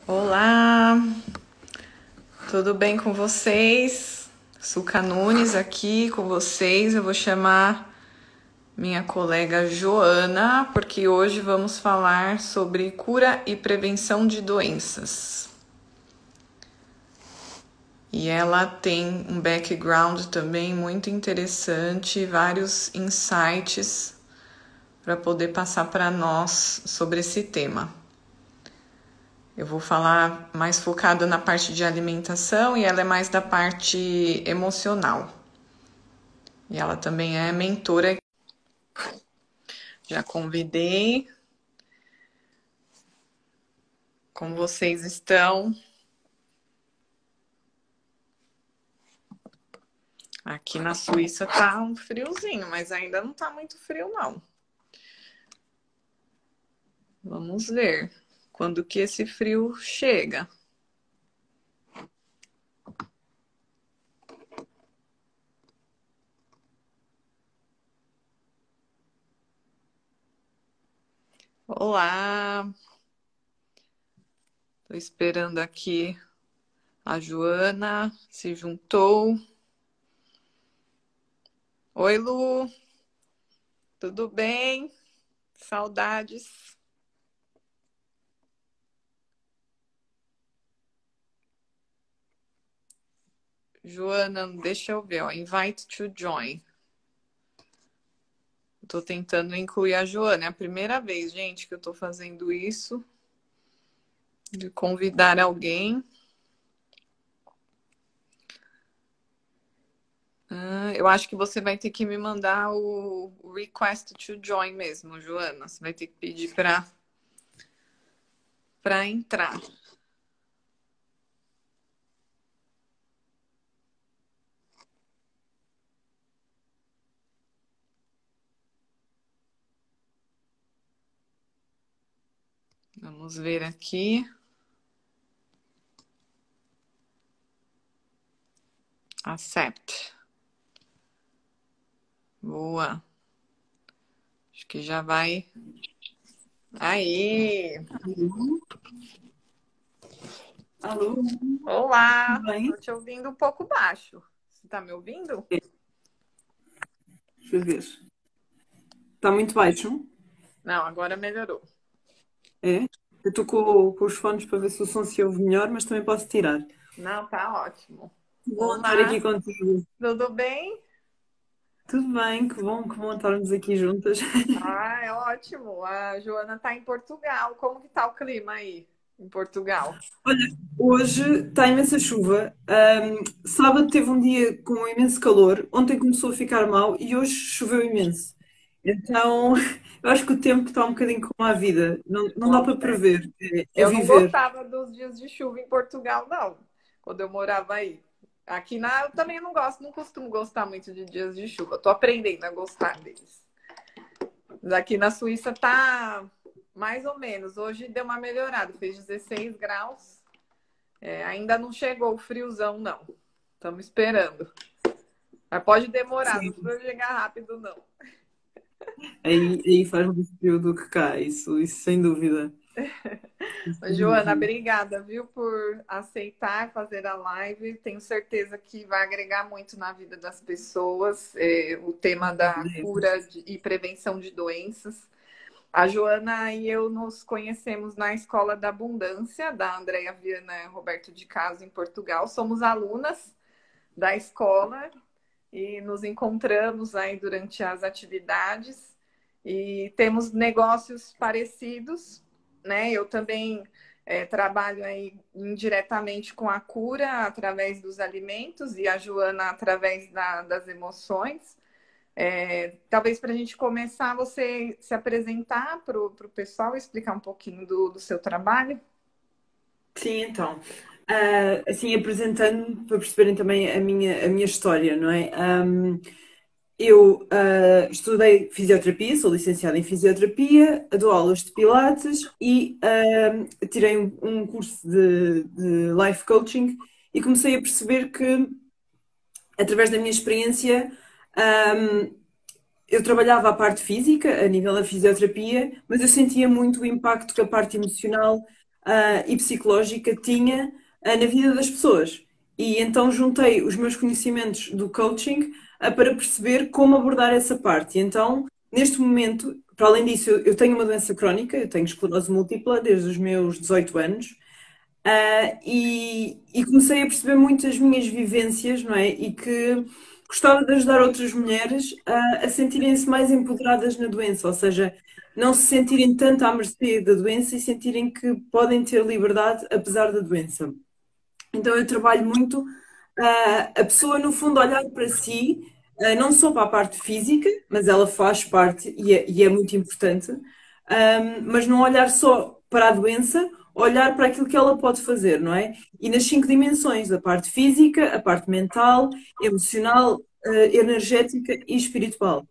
Olá, tudo bem com vocês? Suca Nunes aqui com vocês. Eu vou chamar minha colega Joana, porque hoje vamos falar sobre cura e prevenção de doenças. E ela tem um background também muito interessante, vários insights para poder passar para nós sobre esse tema. Eu vou falar mais focada na parte de alimentação e ela é mais da parte emocional. E ela também é mentora. Já convidei. Como vocês estão? Aqui na Suíça tá um friozinho, mas ainda não tá muito frio, não. Vamos ver quando que esse frio chega. Olá! Tô esperando aqui a Joana se juntou. Oi, Lu! Tudo bem? Saudades. Joana, deixa eu ver, ó. Invite to join. Tô tentando incluir a Joana. É a primeira vez, gente, que eu tô fazendo isso. De convidar alguém. Eu acho que você vai ter que me mandar o request to join mesmo, Joana. Você vai ter que pedir para entrar. Vamos ver aqui. Accept. Boa. Acho que já vai. Aí. Alô? Olá. Tudo bem? Tô te ouvindo um pouco baixo. Você tá me ouvindo? Deixa eu ver. Está muito baixo? Não, agora melhorou. É? Eu estou com os fones para ver se o som se ouve melhor, mas também posso tirar. Não, tá ótimo. Que bom estar Olá, aqui contigo. tudo bem? Tudo bem, que bom estarmos aqui juntas. Ah, é ótimo. A Joana tá em Portugal. Como que tá o clima aí em Portugal? Olha, hoje está imensa chuva. Sábado teve um dia com imenso calor. Ontem começou a ficar mau e hoje choveu imenso. Então, eu acho que o tempo está um bocadinho como a vida. Não dá para Nossa, prever. É eu não viver. gostava dos dias de chuva em Portugal, não, quando eu morava aí. Aqui eu também não gosto, não costumo gostar muito de dias de chuva. Tô aprendendo a gostar deles. Mas aqui na Suíça tá mais ou menos. Hoje deu uma melhorada, fez 16 graus. Ainda não chegou o friozão, não. Estamos esperando. Mas pode demorar, não Sim. precisa chegar rápido, não. Aí faz mais frio do que cá, isso sem dúvida. Isso sem Joana, dúvida. obrigada, viu, por aceitar fazer a live. Tenho certeza que vai agregar muito na vida das pessoas, o tema da cura e prevenção de doenças. A Joana e eu nos conhecemos na Escola da Abundância, da Andrea Viana e Roberto de Castro, em Portugal. Somos alunas da escola e nos encontramos aí durante as atividades e temos negócios parecidos, né? Eu também trabalho aí indiretamente com a cura através dos alimentos e a Joana através das emoções. Talvez para a gente começar, você se apresentar para o pessoal, explicar um pouquinho do seu trabalho. Sim, então. Assim, apresentando para perceberem também a minha história, não é? Eu estudei fisioterapia, sou licenciada em fisioterapia, dou aulas de pilates e tirei um curso de life coaching e comecei a perceber que, através da minha experiência, eu trabalhava a parte física, a nível da fisioterapia, mas eu sentia muito o impacto que a parte emocional e psicológica tinha na vida das pessoas. E então juntei os meus conhecimentos do coaching para perceber como abordar essa parte. E então, neste momento, para além disso, eu tenho uma doença crónica, eu tenho esclerose múltipla desde os meus 18 anos. E comecei a perceber muito as minhas vivências, não é? E que gostava de ajudar outras mulheres a sentirem-se mais empoderadas na doença, ou seja, não se sentirem tanto à mercê da doença e sentirem que podem ter liberdade apesar da doença. Então eu trabalho muito a pessoa, no fundo, olhar para si, não só para a parte física, mas ela faz parte e é muito importante, mas não olhar só para a doença, olhar para aquilo que ela pode fazer, não é? E nas 5 dimensões, a parte física, a parte mental, emocional, energética e espiritual.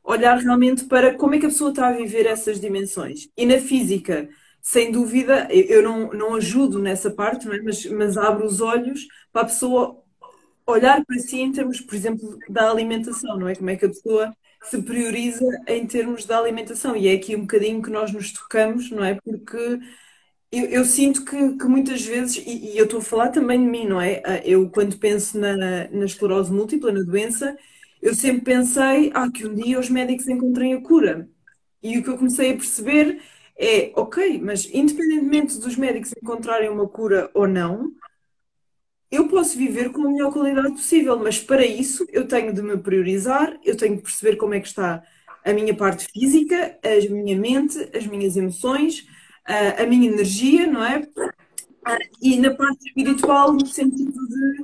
Olhar realmente para como é que a pessoa está a viver essas dimensões. E na física, sem dúvida, eu não ajudo nessa parte, não é? Mas abro os olhos para a pessoa olhar para si em termos, por exemplo, da alimentação, não é? Como é que a pessoa se prioriza em termos da alimentação. E é aqui um bocadinho que nós nos tocamos, não é? Porque eu sinto que muitas vezes, e eu estou a falar também de mim, não é? Eu, quando penso na esclerose múltipla, na doença, eu sempre pensei que um dia os médicos encontrem a cura. E o que eu comecei a perceber é, ok, mas independentemente dos médicos encontrarem uma cura ou não, eu posso viver com a melhor qualidade possível, mas para isso eu tenho de me priorizar, eu tenho de perceber como é que está a minha parte física, a minha mente, as minhas emoções, a minha energia, não é? E na parte espiritual, no sentido de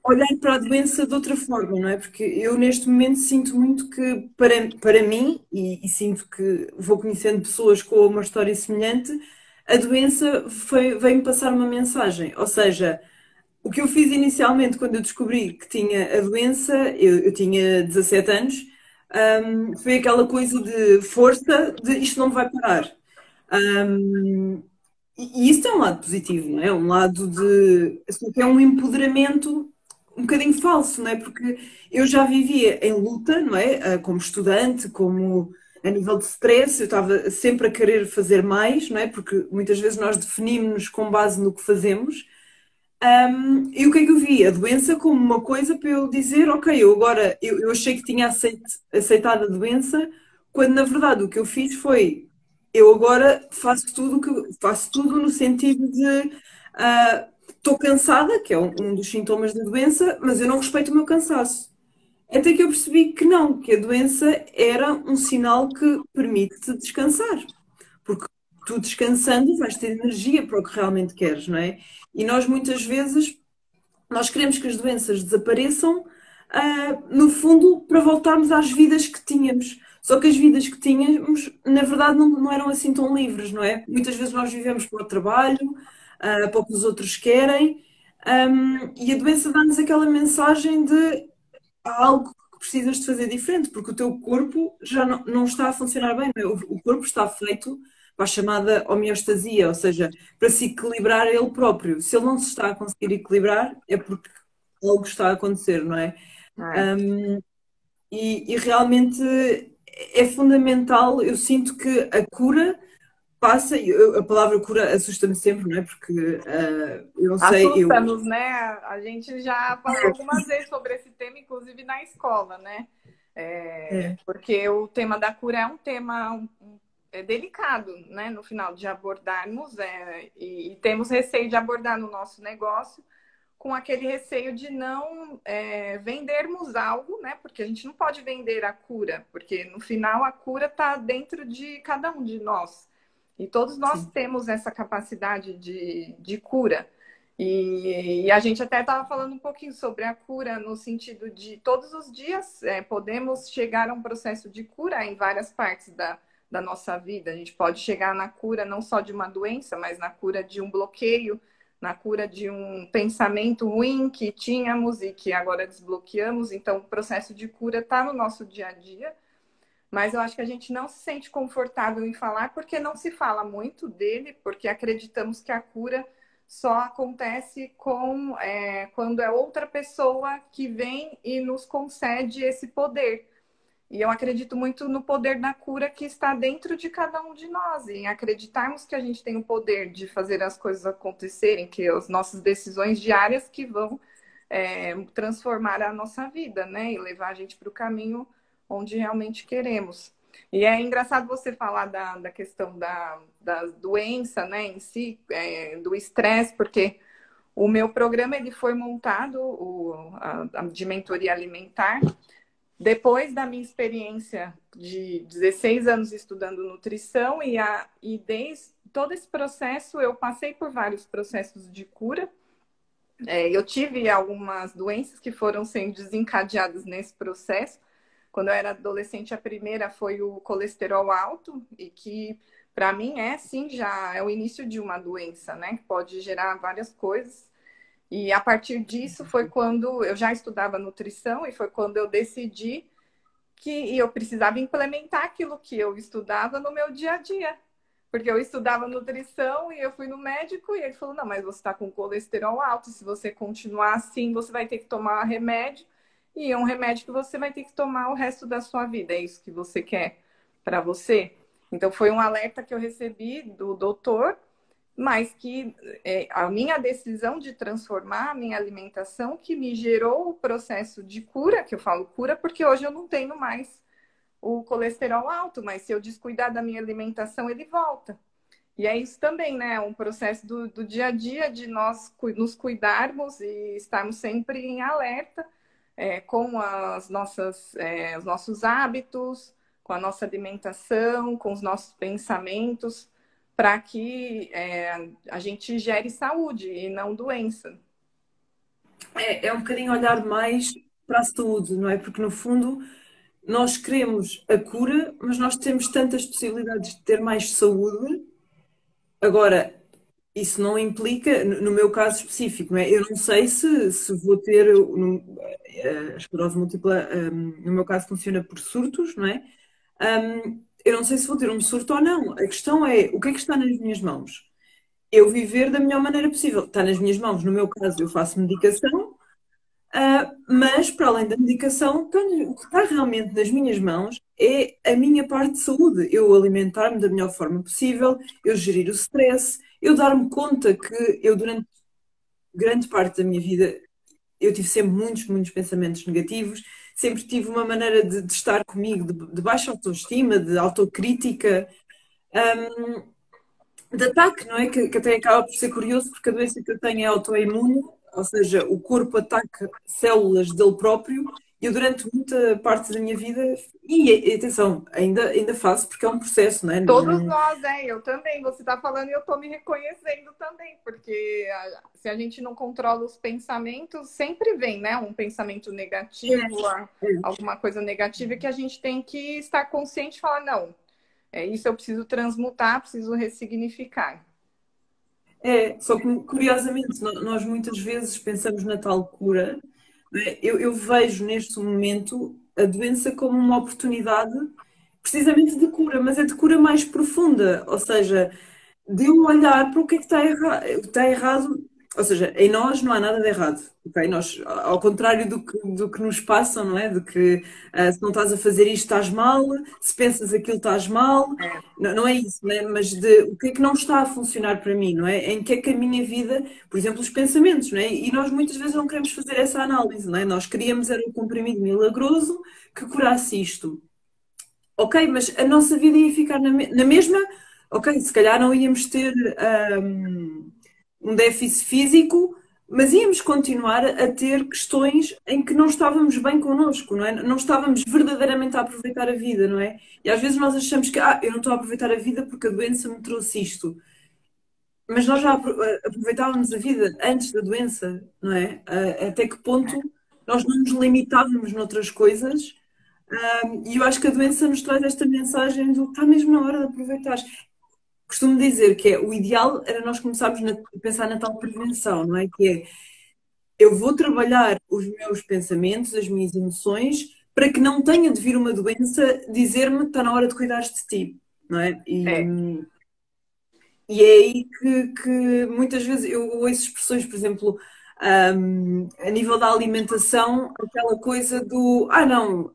olhar para a doença de outra forma, não é? Porque eu neste momento sinto muito que para mim, e sinto que vou conhecendo pessoas com uma história semelhante, a doença veio-me passar uma mensagem, ou seja, o que eu fiz inicialmente quando eu descobri que tinha a doença, eu tinha 17 anos, foi aquela coisa de força, de isto não vai parar. E isso tem um lado positivo, não é? Um lado de. Só que é um empoderamento um bocadinho falso, não é? Porque eu já vivia em luta, não é? Como estudante, como a nível de stress, eu estava sempre a querer fazer mais, não é? Porque muitas vezes nós definimos-nos com base no que fazemos. E o que é que eu vi? A doença como uma coisa para eu dizer, ok, eu agora eu achei que tinha aceitado a doença, quando na verdade o que eu fiz foi eu agora faço tudo no sentido de estou cansada, que é um dos sintomas da doença, mas eu não respeito o meu cansaço. Até que eu percebi que não, que a doença era um sinal que permite-te descansar. Porque tu descansando vais ter energia para o que realmente queres, não é? E nós muitas vezes nós queremos que as doenças desapareçam, no fundo, para voltarmos às vidas que tínhamos. Só que as vidas que tínhamos, na verdade, não eram assim tão livres, não é? Muitas vezes nós vivemos para o trabalho, para o que os outros querem, e a doença dá-nos aquela mensagem de há algo que precisas de fazer diferente, porque o teu corpo já não está a funcionar bem, não é? O corpo está feito para a chamada homeostasia, ou seja, para se equilibrar ele próprio. Se ele não se está a conseguir equilibrar, é porque algo está a acontecer, não é? É. E realmente é fundamental, eu sinto que a cura passa, a palavra cura assusta-me sempre, não é? Porque eu não sei, Assusta-nos, né? A gente já falou algumas vezes sobre esse tema, inclusive na escola, né? É, Porque o tema da cura é um tema delicado, né? No final de abordarmos, e temos receio de abordar no nosso negócio, com aquele receio de não vendermos algo, né? Porque a gente não pode vender a cura, porque no final a cura está dentro de cada um de nós. E todos nós sim. temos essa capacidade de cura. E a gente até estava falando um pouquinho sobre a cura, no sentido de todos os dias podemos chegar a um processo de cura em várias partes da nossa vida. A gente pode chegar na cura não só de uma doença, mas na cura de um bloqueio, na cura de um pensamento ruim que tínhamos e que agora desbloqueamos. Então, o processo de cura está no nosso dia a dia. Mas eu acho que a gente não se sente confortável em falar porque não se fala muito dele, porque acreditamos que a cura só acontece quando é outra pessoa que vem e nos concede esse poder. E eu acredito muito no poder da cura que está dentro de cada um de nós, em acreditarmos que a gente tem o poder de fazer as coisas acontecerem, que as nossas decisões diárias que vão transformar a nossa vida, né? E levar a gente para o caminho onde realmente queremos. E é engraçado você falar da questão da doença, né, em si, do estresse, porque o meu programa ele foi montado, de mentoria alimentar, depois da minha experiência de 16 anos estudando nutrição e desde todo esse processo, eu passei por vários processos de cura. Eu tive algumas doenças que foram sendo desencadeadas nesse processo. Quando eu era adolescente, a primeira foi o colesterol alto, e que, para mim, sim, já é o início de uma doença, né? Que pode gerar várias coisas. E a partir disso foi quando eu já estudava nutrição e foi quando eu decidi que eu precisava implementar aquilo que eu estudava no meu dia a dia. Porque eu estudava nutrição e eu fui no médico e ele falou, não, mas você está com colesterol alto, se você continuar assim, você vai ter que tomar remédio, e é um remédio que você vai ter que tomar o resto da sua vida. É isso que você quer para você? Então foi um alerta que eu recebi do doutor, mas que a minha decisão de transformar a minha alimentação que me gerou o processo de cura, que eu falo cura porque hoje eu não tenho mais o colesterol alto, mas se eu descuidar da minha alimentação, ele volta. E é isso também, né? É um processo do dia a dia de nós nos cuidarmos e estarmos sempre em alerta com os nossos hábitos, com a nossa alimentação, com os nossos pensamentos, para que a gente gere saúde e não doença. É um bocadinho olhar mais para a saúde, não é? Porque no fundo nós queremos a cura, mas nós temos tantas possibilidades de ter mais saúde. Agora, isso não implica, no meu caso específico, não é? Eu não sei se vou ter a esclerose múltipla, no meu caso funciona por surtos, não é? Eu não sei se vou ter um surto ou não. A questão é, o que é que está nas minhas mãos? Eu viver da melhor maneira possível. Está nas minhas mãos. No meu caso, eu faço medicação, mas para além da medicação, o que está realmente nas minhas mãos é a minha parte de saúde. Eu alimentar-me da melhor forma possível, eu gerir o stress, eu dar-me conta que eu, durante grande parte da minha vida, eu tive sempre muitos pensamentos negativos, sempre tive uma maneira de estar comigo, de baixa autoestima, de autocrítica, de ataque, não é? Que até acaba por ser curioso, porque a doença que eu tenho é autoimune, ou seja, o corpo ataca células dele próprio. E eu, durante muita parte da minha vida, e atenção, ainda faço, porque é um processo, não é? Todos nós, eu também. Você está falando e eu estou me reconhecendo também, porque se a gente não controla os pensamentos, sempre vem, né? Um pensamento negativo, alguma coisa negativa que a gente tem que estar consciente e falar, não, isso eu preciso transmutar, preciso ressignificar. Só que curiosamente nós muitas vezes pensamos na tal cura, não é? Eu vejo neste momento a doença como uma oportunidade precisamente de cura, mas é de cura mais profunda, ou seja, de eu olhar para o que é que está errado, ou seja, em nós não há nada de errado, ok? Nós, ao contrário do que nos passam, não é? De que se não estás a fazer isto estás mal, se pensas aquilo estás mal, não é isso, não é? Mas de o que é que não está a funcionar para mim, não é? Em que é que a minha vida, por exemplo, os pensamentos, não é? E nós muitas vezes não queremos fazer essa análise, não é? Nós queríamos era um comprimido milagroso que curasse isto. Ok, mas a nossa vida ia ficar na mesma. Ok, se calhar não íamos ter um déficit físico, mas íamos continuar a ter questões em que não estávamos bem connosco, não é? Não estávamos verdadeiramente a aproveitar a vida, não é? E às vezes nós achamos que eu não estou a aproveitar a vida porque a doença me trouxe isto. Mas nós já aproveitávamos a vida antes da doença, não é? Até que ponto nós não nos limitávamos noutras coisas? E eu acho que a doença nos traz esta mensagem do que está mesmo na hora de aproveitar. Costumo dizer que o ideal era nós começarmos a pensar na tal prevenção, não é? Que é, eu vou trabalhar os meus pensamentos, as minhas emoções, para que não tenha de vir uma doença dizer-me que está na hora de cuidares de ti, não é? E é aí que muitas vezes eu ouço expressões, por exemplo, a nível da alimentação, aquela coisa do, não,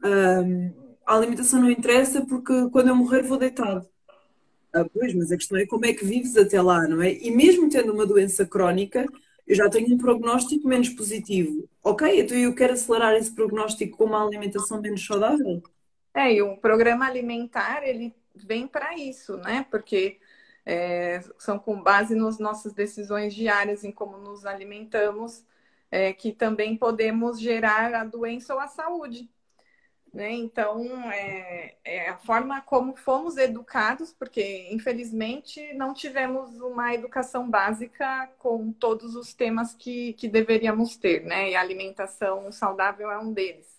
a alimentação não interessa porque quando eu morrer vou deitado. Ah, pois, mas a questão é como é que vives até lá, não é? E mesmo tendo uma doença crónica, eu já tenho um prognóstico menos positivo. Ok, então eu quero acelerar esse prognóstico com uma alimentação menos saudável? E o programa alimentar, ele vem para isso, né? Porque são com base nas nossas decisões diárias em como nos alimentamos, que também podemos gerar a doença ou a saúde, né? Então, é a forma como fomos educados, porque infelizmente não tivemos uma educação básica com todos os temas que deveríamos ter, né? E a alimentação saudável é um deles.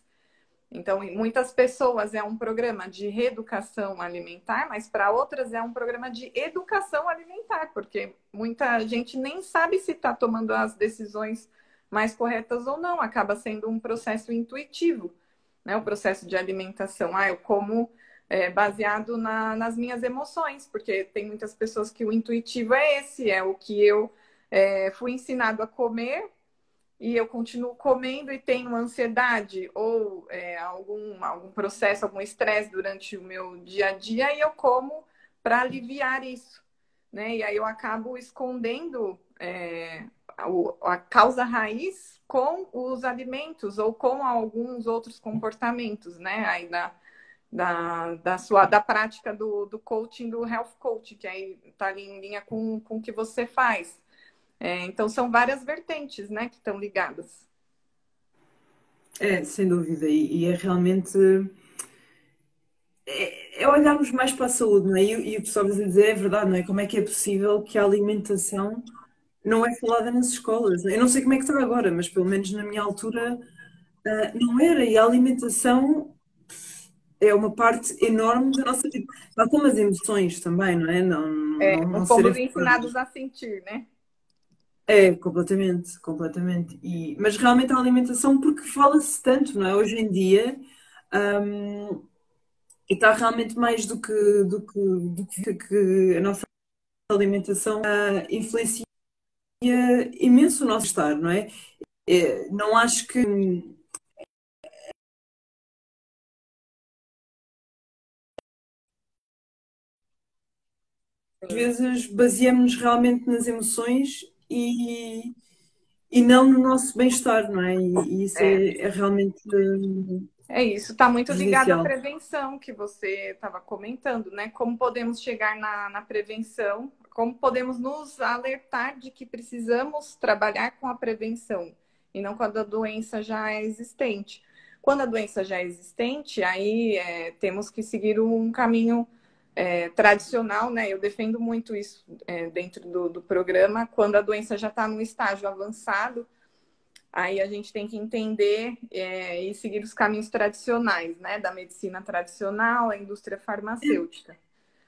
Então, em muitas pessoas é um programa de reeducação alimentar, mas para outras é um programa de educação alimentar, porque muita gente nem sabe se está tomando as decisões mais corretas ou não, acaba sendo um processo intuitivo, né? O processo de alimentação. Eu como baseado nas minhas emoções, porque tem muitas pessoas que o intuitivo é esse, é o que eu fui ensinado a comer e eu continuo comendo e tenho ansiedade ou algum processo, algum estresse durante o meu dia a dia e eu como para aliviar isso, né? E aí eu acabo escondendo a causa raiz com os alimentos ou com alguns outros comportamentos, né? Aí da prática do coaching, do health coaching, que aí está em linha com o que você faz. Então, são várias vertentes, né, que estão ligadas. É, sem dúvida, e é realmente é olharmos mais para a saúde, não é? E o que estavas a dizer é verdade, não é? Como é que é possível que a alimentação não é falada nas escolas? Eu não sei como é que está agora, mas pelo menos na minha altura, não era. E a alimentação é uma parte enorme da nossa vida. Tal como as emoções também, não é? Não Não serem fomos faladas. ensinados a sentir, né? É, completamente, completamente. Mas realmente a alimentação, porque fala-se tanto, não é? Hoje em dia, hum, e está realmente mais do que a nossa alimentação influencia imenso o nosso estar, não é? Não acho que às vezes baseamos realmente nas emoções e não no nosso bem-estar, não é? E isso É, é realmente é isso, está muito ligado à prejudicial. prevenção que você estava comentando, né? Como podemos chegar na prevenção, como podemos nos alertar de que precisamos trabalhar com a prevenção e não quando a doença já é existente. Quando a doença já é existente, aí temos que seguir um caminho tradicional, né? Eu defendo muito isso dentro do programa. Quando a doença já está num estágio avançado, aí a gente tem que entender e seguir os caminhos tradicionais, né? Da medicina tradicional, a indústria farmacêutica.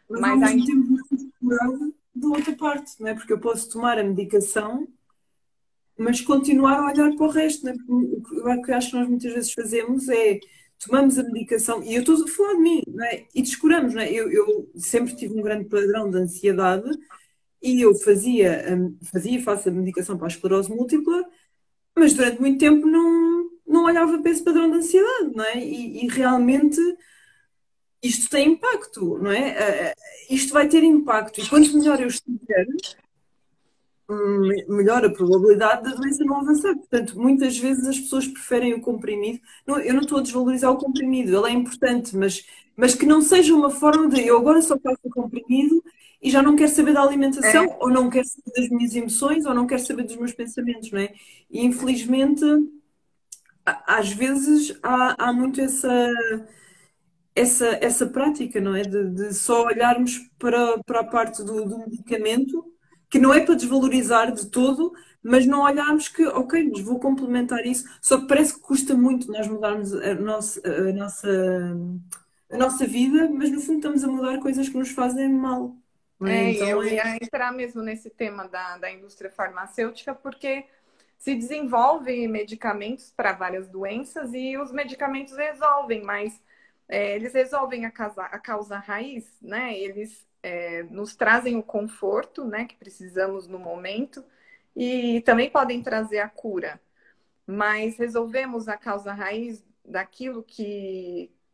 Mas ao Mas mesmo aí, tempo não é segurança da outra parte, não é? Porque eu posso tomar a medicação, mas continuar a olhar para o resto, não é? Porque o que eu acho que nós muitas vezes fazemos é tomamos a medicação, e eu estou a falar de mim, não é? E descuramos, não é? Eu sempre tive um grande padrão de ansiedade e eu fazia e faço a medicação para a esclerose múltipla, mas durante muito tempo não olhava para esse padrão de ansiedade, não é? E realmente isto tem impacto, não é? Isto vai ter impacto, e quanto melhor eu estiver, melhor a probabilidade da doença não avançar. Portanto, muitas vezes as pessoas preferem o comprimido. Eu não estou a desvalorizar o comprimido, ele é importante, mas que não seja uma forma de eu agora só faço o comprimido e já não quero saber da alimentação, é, ou não quero saber das minhas emoções, ou não quero saber dos meus pensamentos, não é? E infelizmente, às vezes há muito essa prática, não é? De só olharmos para a parte do medicamento, que não é para desvalorizar de todo, mas não olharmos que, ok, mas vou complementar isso. Só que parece que custa muito nós mudarmos a nossa vida, mas no fundo estamos a mudar coisas que nos fazem mal, não é? e Então eu é. ia entrar mesmo nesse tema da indústria farmacêutica, porque se desenvolvem medicamentos para várias doenças e os medicamentos resolvem, mas eles resolvem a causa raiz, né? Eles nos trazem o conforto, né, que precisamos no momento e também podem trazer a cura, mas resolvemos a causa raiz daquilo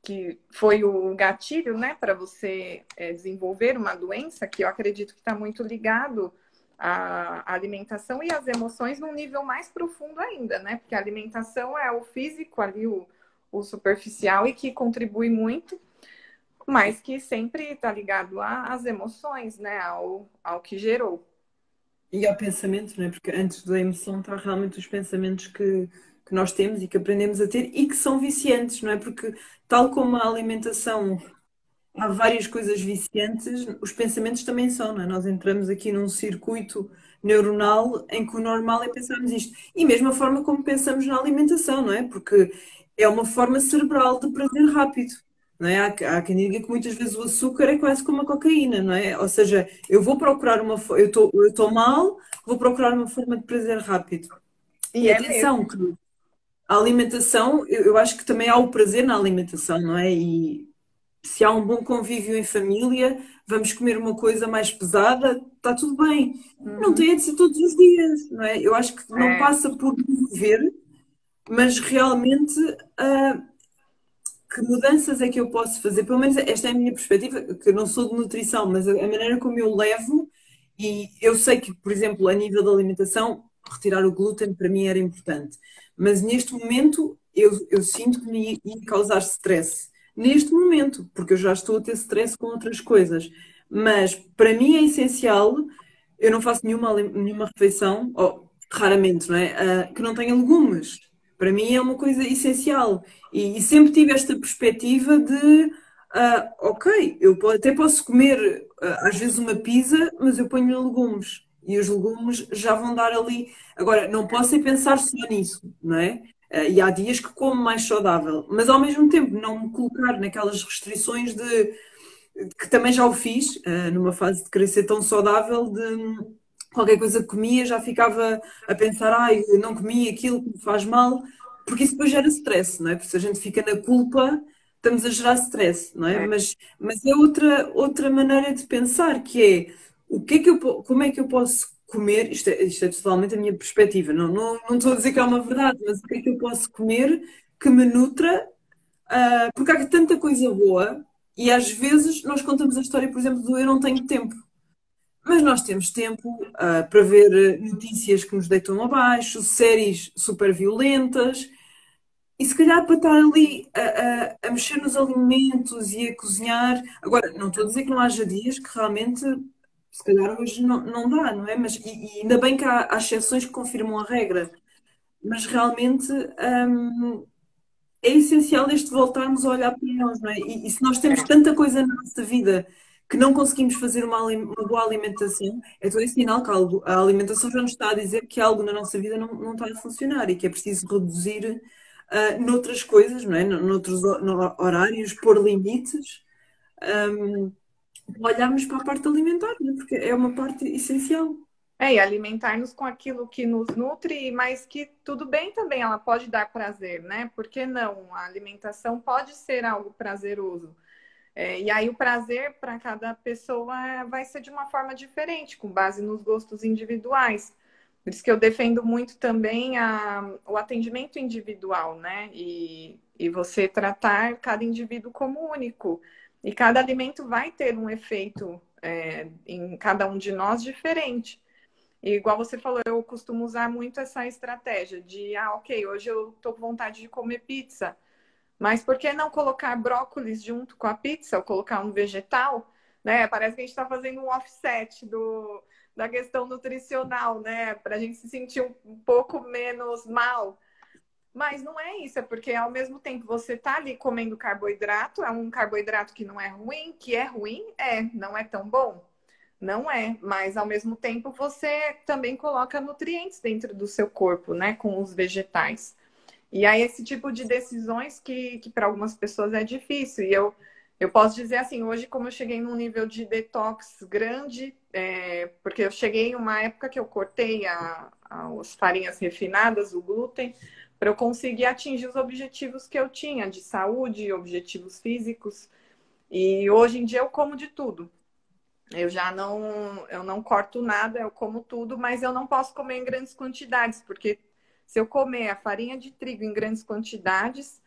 que foi o gatilho, né, para você desenvolver uma doença, que eu acredito que está muito ligado à alimentação e às emoções num nível mais profundo ainda, né? Porque a alimentação é o físico ali, o superficial e que contribui muito, mas que sempre está ligado às emoções, né? Ao que gerou. E ao pensamento, não é? Porque antes da emoção está realmente os pensamentos que nós temos e que aprendemos a ter e que são viciantes, não é? Porque tal como a alimentação há várias coisas viciantes, os pensamentos também são, não é? Nós entramos aqui num circuito neuronal em que o normal é pensarmos isto. E mesmo a forma como pensamos na alimentação, não é? Porque é uma forma cerebral de prazer rápido. Não é? Há quem diga que muitas vezes o açúcar é quase como a cocaína, não é? Ou seja, eu vou procurar eu estou mal, vou procurar uma forma de prazer rápido. E E é atenção, mesmo. que a alimentação, eu acho que também há o prazer na alimentação, não é? E se há um bom convívio em família, vamos comer uma coisa mais pesada, está tudo bem. Não Uhum. tem de ser todos os dias, não é? Eu acho que não É, passa por dever, mas realmente, que mudanças é que eu posso fazer? Pelo menos esta é a minha perspectiva, que eu não sou de nutrição, mas a maneira como eu levo, e eu sei que, por exemplo, a nível da alimentação, retirar o glúten para mim era importante, mas neste momento eu sinto que me ia causar stress. Neste momento, porque eu já estou a ter stress com outras coisas. Mas para mim é essencial, eu não faço nenhuma refeição, ou raramente, não é? Que não tenha legumes. Para mim é uma coisa essencial. E sempre tive esta perspectiva de, ok, até posso comer às vezes uma pizza, mas eu ponho legumes. E os legumes já vão dar ali. Agora, não posso é pensar só nisso, não é? E há dias que como mais saudável, mas ao mesmo tempo não me colocar naquelas restrições de que também já o fiz, numa fase de querer ser tão saudável, de qualquer coisa que comia já ficava a pensar, ai, eu não comi aquilo que me faz mal, porque isso depois gera stress, não é? Porque se a gente fica na culpa, estamos a gerar stress, não é? é. Mas é outra maneira de pensar, que é como é que eu posso comer, isto é totalmente a minha perspectiva, não estou a dizer que é uma verdade, mas o que é que eu posso comer que me nutra porque há tanta coisa boa e às vezes nós contamos a história, por exemplo, do eu não tenho tempo. Mas nós temos tempo para ver notícias que nos deitam abaixo, séries super violentas, e se calhar para estar ali a mexer nos alimentos e a cozinhar. Agora, não estou a dizer que não haja dias que realmente, se calhar hoje não dá, não é? E ainda bem que há exceções que confirmam a regra. Mas realmente, é essencial este voltarmos a olhar para nós, não é? E se nós temos tanta coisa na nossa vida que não conseguimos fazer uma boa alimentação, é todo esse sinal que a alimentação já nos está a dizer que algo na nossa vida não está a funcionar e que é preciso reduzir noutras coisas, não é? Noutros horários, pôr limites, olharmos para a parte alimentar, não é? Porque é uma parte essencial. E alimentar-nos com aquilo que nos nutre, mas que tudo bem também, ela pode dar prazer, né? Por que não? A alimentação pode ser algo prazeroso. E aí o prazer para cada pessoa vai ser de uma forma diferente, com base nos gostos individuais. Por isso que eu defendo muito também o atendimento individual, né? E você tratar cada indivíduo como único. E cada alimento vai ter um efeito em cada um de nós diferente. E igual você falou, eu costumo usar muito essa estratégia de, ok, hoje eu tô com vontade de comer pizza, mas por que não colocar brócolis junto com a pizza ou colocar um vegetal, né? Parece que a gente está fazendo um offset da questão nutricional, né? Para a gente se sentir um pouco menos mal. Mas não é isso, é porque ao mesmo tempo você tá ali comendo carboidrato, é um carboidrato que não é ruim, que é ruim, não é tão bom. Não é, mas ao mesmo tempo você também coloca nutrientes dentro do seu corpo, né, com os vegetais. E aí esse tipo de decisões que para algumas pessoas é difícil. E eu posso dizer assim, hoje como eu cheguei num nível de detox grande, porque eu cheguei em uma época que eu cortei as farinhas refinadas, o glúten, para eu conseguir atingir os objetivos que eu tinha de saúde, objetivos físicos. E hoje em dia eu como de tudo. Eu não corto nada, eu como tudo, mas eu não posso comer em grandes quantidades, porque se eu comer a farinha de trigo em grandes quantidades,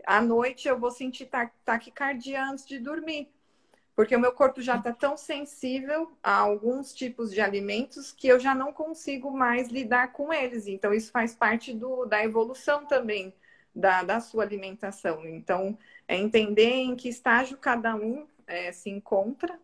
à noite eu vou sentir taquicardia antes de dormir. Porque o meu corpo já está tão sensível a alguns tipos de alimentos que eu já não consigo mais lidar com eles. Então, isso faz parte da evolução também da sua alimentação. Então, é entender em que estágio cada um se encontra,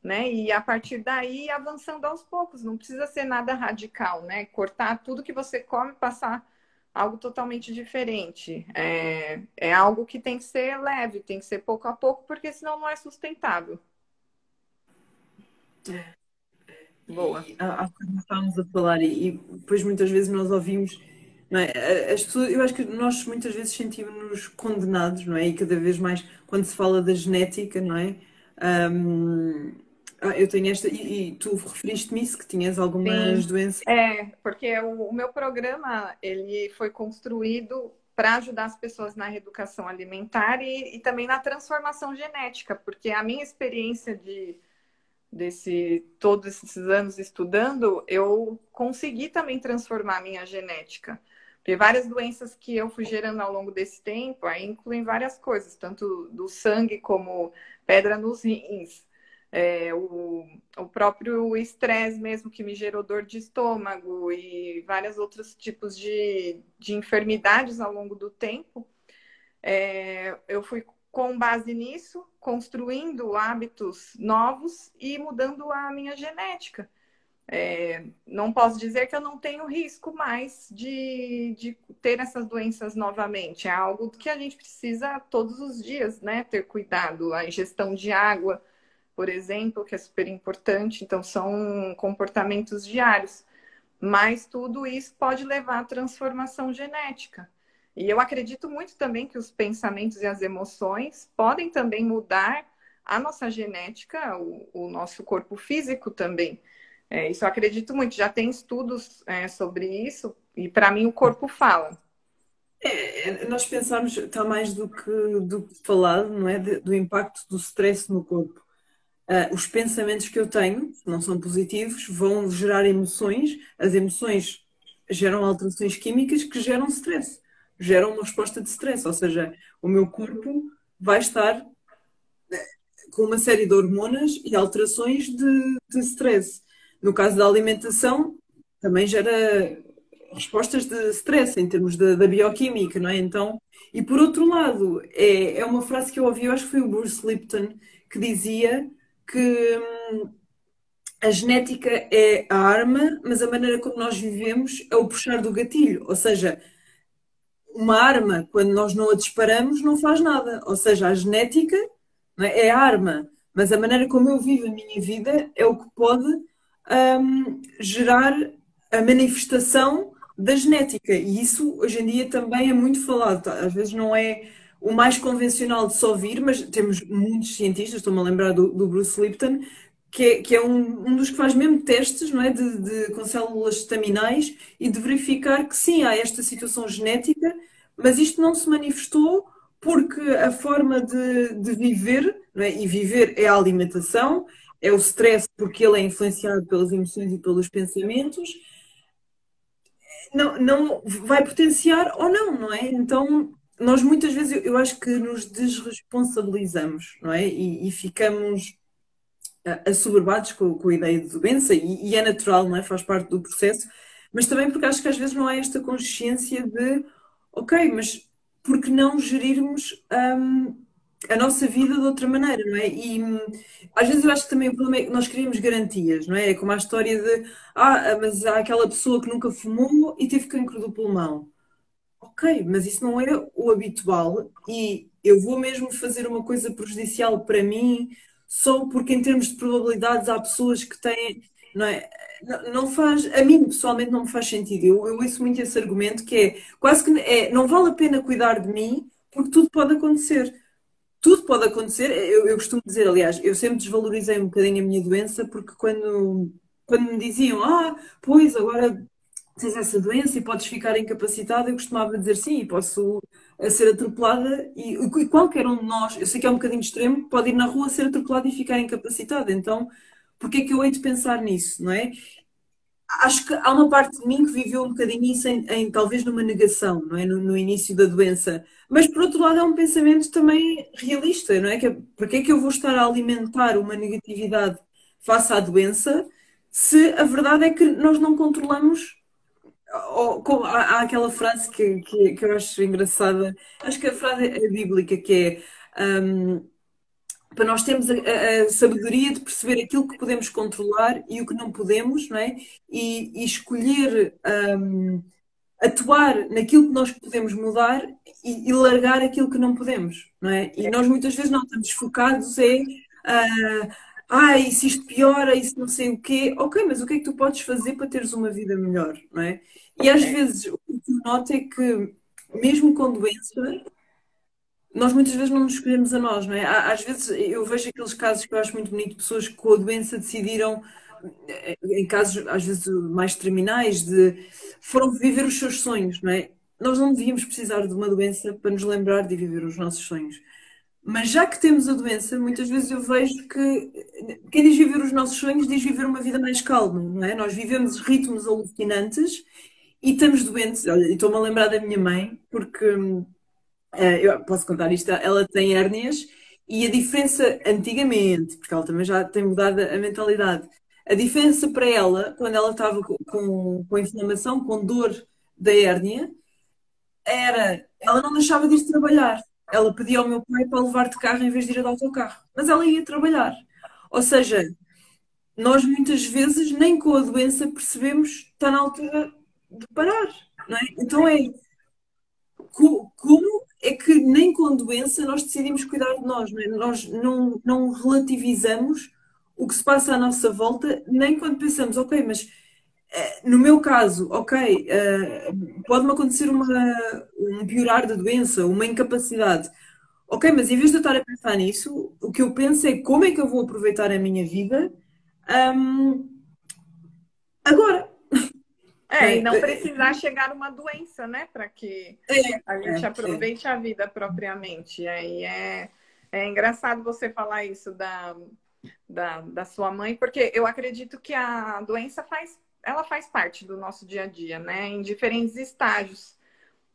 né? E a partir daí, avançando aos poucos. Não precisa ser nada radical, né? Cortar tudo que você come, passar algo totalmente diferente. É algo que tem que ser leve, tem que ser pouco a pouco, porque senão não é sustentável. Boa. Há bocado estávamos a falar, e depois muitas vezes nós ouvimos, não é? As pessoas, eu acho que nós muitas vezes sentimos-nos condenados, não é? E cada vez mais quando se fala da genética, não é? Hum, eu tenho esta, e tu referiste-me isso, que tinhas algumas Sim, doenças. porque o meu programa ele foi construído para ajudar as pessoas na reeducação alimentar e também na transformação genética, porque a minha experiência todos esses anos estudando, eu consegui também transformar a minha genética. Porque várias doenças que eu fui gerando ao longo desse tempo, aí incluem várias coisas, tanto do sangue como pedra nos rins, o próprio estresse mesmo que me gerou dor de estômago e vários outros tipos de enfermidades ao longo do tempo. Eu fui com base nisso, construindo hábitos novos e mudando a minha genética. Não posso dizer que eu não tenho risco mais de ter essas doenças novamente. É algo que a gente precisa todos os dias, né? Ter cuidado. A ingestão de água, por exemplo, que é super importante. Então, são comportamentos diários. Mas tudo isso pode levar à transformação genética. E eu acredito muito também que os pensamentos e as emoções podem também mudar a nossa genética, o nosso corpo físico também. Isso eu acredito muito. Já tem estudos sobre isso e para mim o corpo fala. Nós pensarmos, está mais do que falado, não é? Do impacto do stress no corpo. Os pensamentos que eu tenho, se não são positivos, vão gerar emoções. As emoções geram alterações químicas que geram stress, geram uma resposta de stress. Ou seja, o meu corpo vai estar com uma série de hormonas e alterações de stress. No caso da alimentação, também gera respostas de stress em termos da bioquímica, não é? Então, e por outro lado, é uma frase que eu ouvi, eu acho que foi o Bruce Lipton, que dizia que a genética é a arma, mas a maneira como nós vivemos é o puxar do gatilho. Ou seja, uma arma, quando nós não a disparamos, não faz nada. Ou seja, a genética, não é a arma, mas a maneira como eu vivo a minha vida é o que pode gerar a manifestação da genética. E isso hoje em dia também é muito falado. Às vezes não é o mais convencional de se ouvir, mas temos muitos cientistas, estou-me a lembrar do Bruce Lipton, que é um dos que faz mesmo testes, não é, com células estaminais e de verificar que sim, há esta situação genética, mas isto não se manifestou porque a forma de viver, não é? E viver é a alimentação, é o stress porque ele é influenciado pelas emoções e pelos pensamentos, não vai potenciar ou não, não é? Então, nós muitas vezes, eu acho que nos desresponsabilizamos, não é? E ficamos assoberbados com a ideia de doença, e é natural, não é? Faz parte do processo, mas também porque acho que às vezes não há esta consciência de, ok, mas por que não gerirmos a nossa vida de outra maneira, não é? E às vezes eu acho que também o problema é que nós queremos garantias, não é? É como a história de, mas há aquela pessoa que nunca fumou e teve cancro do pulmão. Ok, mas isso não é o habitual e eu vou mesmo fazer uma coisa prejudicial para mim só porque em termos de probabilidades há pessoas que têm, não é? Não faz, a mim pessoalmente não me faz sentido. Eu ouço muito esse argumento que é quase que não vale a pena cuidar de mim porque tudo pode acontecer. Tudo pode acontecer. Eu costumo dizer, aliás, eu sempre desvalorizei um bocadinho a minha doença porque quando me diziam, pois agora tens essa doença e podes ficar incapacitado, eu costumava dizer sim, posso ser atropelada e qualquer um de nós, eu sei que é um bocadinho extremo, pode ir na rua ser atropelado e ficar incapacitado. Então, porque é que eu hei de pensar nisso, não é? acho que há uma parte de mim que viveu um bocadinho isso talvez numa negação, não é? No início da doença. Mas por outro lado é um pensamento também realista, não é? Porque é que eu vou estar a alimentar uma negatividade face à doença se a verdade é que nós não controlamos. Há aquela frase que eu acho engraçada, acho que a frase é bíblica, que é para nós termos a sabedoria de perceber aquilo que podemos controlar e o que não podemos, não é? E escolher atuar naquilo que nós podemos mudar e largar aquilo que não podemos, não é? E nós muitas vezes não estamos focados e se isto piora, isso não sei o quê. Ok, mas o que é que tu podes fazer para teres uma vida melhor, não é? E às vezes o que eu noto é que, mesmo com doença, nós muitas vezes não nos escolhemos a nós, não é? Às vezes eu vejo aqueles casos que eu acho muito bonito, pessoas que com a doença decidiram, em casos às vezes mais terminais, foram viver os seus sonhos, não é? Nós não devíamos precisar de uma doença para nos lembrar de viver os nossos sonhos. Mas já que temos a doença, muitas vezes eu vejo que quem diz viver os nossos sonhos diz viver uma vida mais calma, não é? Nós vivemos ritmos alucinantes e estamos doentes. Olha, e estou-me a lembrar da minha mãe, porque eu posso contar isto, ela tem hérnias e a diferença antigamente, porque ela também já tem mudado a mentalidade, a diferença para ela, quando ela estava com inflamação, com dor da hérnia, era, ela não deixava de ir trabalhar. Ela pedia ao meu pai para levar de carro em vez de ir de autocarro. Mas ela ia trabalhar. Ou seja, nós muitas vezes nem com a doença percebemos que está na altura de parar, não é? Então como é que nem com doença nós decidimos cuidar de nós, não é? Nós não relativizamos o que se passa à nossa volta, nem quando pensamos, ok, mas no meu caso, ok, pode-me acontecer um piorar da doença, uma incapacidade. Ok, mas em vez de eu estar a pensar nisso, o que eu penso é como é que eu vou aproveitar a minha vida, agora. E não precisar chegar uma doença, né? Para que a gente aproveite a vida propriamente. Aí é engraçado você falar isso da sua mãe, porque eu acredito que a doença ela faz parte do nosso dia a dia, né? Em diferentes estágios.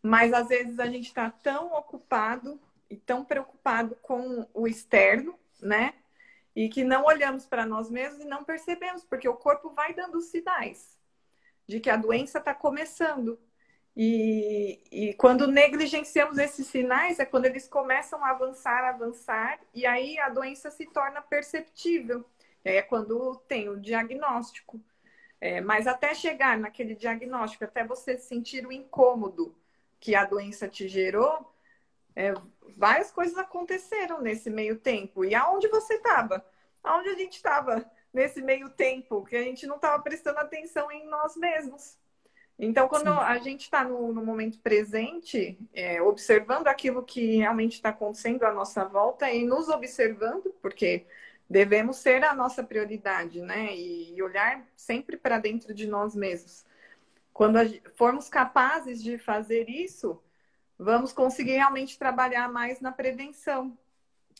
Mas às vezes a gente está tão ocupado e tão preocupado com o externo, né? E que não olhamos para nós mesmos e não percebemos, porque o corpo vai dando sinais de que a doença está começando. E quando negligenciamos esses sinais, é quando eles começam a avançar, e aí a doença se torna perceptível. E aí é quando tem o diagnóstico. Mas até chegar naquele diagnóstico, até você sentir o incômodo que a doença te gerou, várias coisas aconteceram nesse meio tempo. E aonde você estava? Aonde a gente estava nesse meio tempo? Que a gente não estava prestando atenção em nós mesmos. Então, quando a gente está no momento presente, observando aquilo que realmente está acontecendo à nossa volta e nos observando, porque devemos ser a nossa prioridade, né? E olhar sempre para dentro de nós mesmos. Quando formos capazes de fazer isso, vamos conseguir realmente trabalhar mais na prevenção.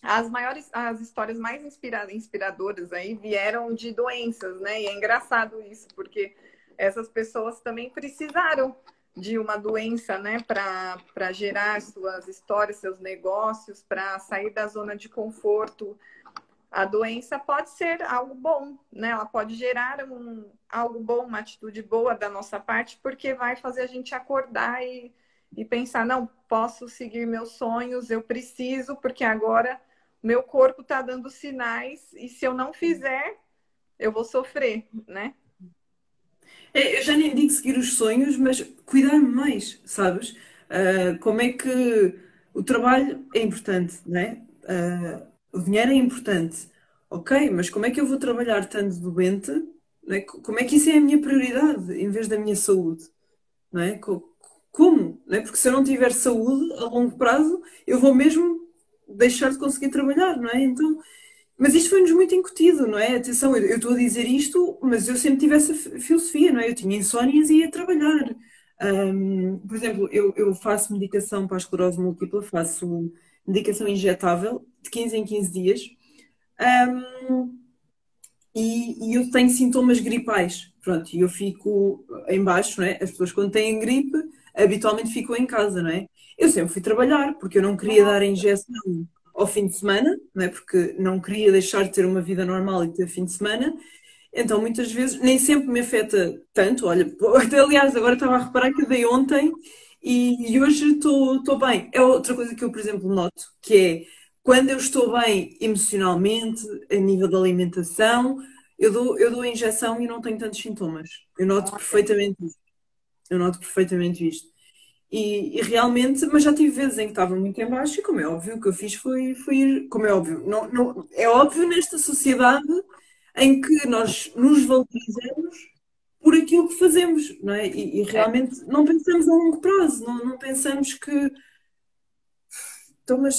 As histórias mais inspiradoras aí vieram de doenças, né? E é engraçado isso, porque essas pessoas também precisaram de uma doença, né? Para gerar suas histórias, seus negócios, para sair da zona de conforto. A doença pode ser algo bom, né? Ela pode gerar algo bom, uma atitude boa da nossa parte, porque vai fazer a gente acordar e pensar, não, posso seguir meus sonhos, eu preciso, porque agora meu corpo está dando sinais, e se eu não fizer, eu vou sofrer, né? Eu já nem digo seguir os sonhos, mas cuidar-me mais, sabes? Como é que o trabalho é importante, não é? O dinheiro é importante, ok, mas como é que eu vou trabalhar estando doente? Não é? Como é que isso é a minha prioridade em vez da minha saúde? Não é? Como? Não é? Porque se eu não tiver saúde a longo prazo, eu vou mesmo deixar de conseguir trabalhar, não é? Então, mas isto foi-nos muito incutido, não é? Atenção, eu estou a dizer isto, mas eu sempre tive essa filosofia, não é? Eu tinha insónias e ia trabalhar. Por exemplo, eu faço medicação para a esclerose múltipla, faço medicação injetável de 15 em 15 dias. E eu tenho sintomas gripais, Pronto, e eu fico em baixo, não é? As pessoas quando têm gripe, habitualmente ficam em casa, não é? Eu sempre fui trabalhar, porque eu não queria dar a injeção ao fim de semana, não é? Porque não queria deixar de ter uma vida normal e ter fim de semana. Então, muitas vezes, nem sempre me afeta tanto. Olha, aliás, agora estava a reparar que eu dei ontem e hoje estou bem. É outra coisa que eu, por exemplo, noto, que é quando eu estou bem emocionalmente, a nível da alimentação, eu dou a injeção e não tenho tantos sintomas. Eu noto perfeitamente isto. Eu noto perfeitamente isto. E realmente, mas já tive vezes em que estava muito em baixo e como é óbvio, o que eu fiz foi ir, como é óbvio, é óbvio nesta sociedade em que nós nos valorizamos por aquilo que fazemos, não é? E É, realmente não pensamos a longo prazo, não pensamos que, então, mas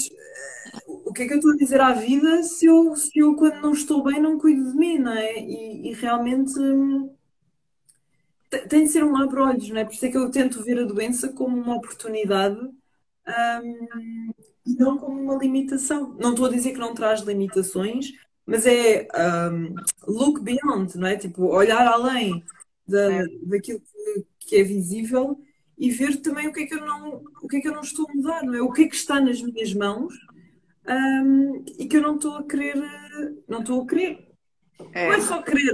o que é que eu estou a dizer à vida se eu quando não estou bem não cuido de mim, não é? E realmente tem de ser um abre-olhos, não é? Por isso é que eu tento ver a doença como uma oportunidade, e não como uma limitação. Não estou a dizer que não traz limitações, mas é look beyond, não é? Tipo, olhar além é, daquilo que é visível e ver também o que é que eu não estou a mudar, não é? O que é que está nas minhas mãos, e que eu não estou a querer, não estou a querer. Não é é. só querer,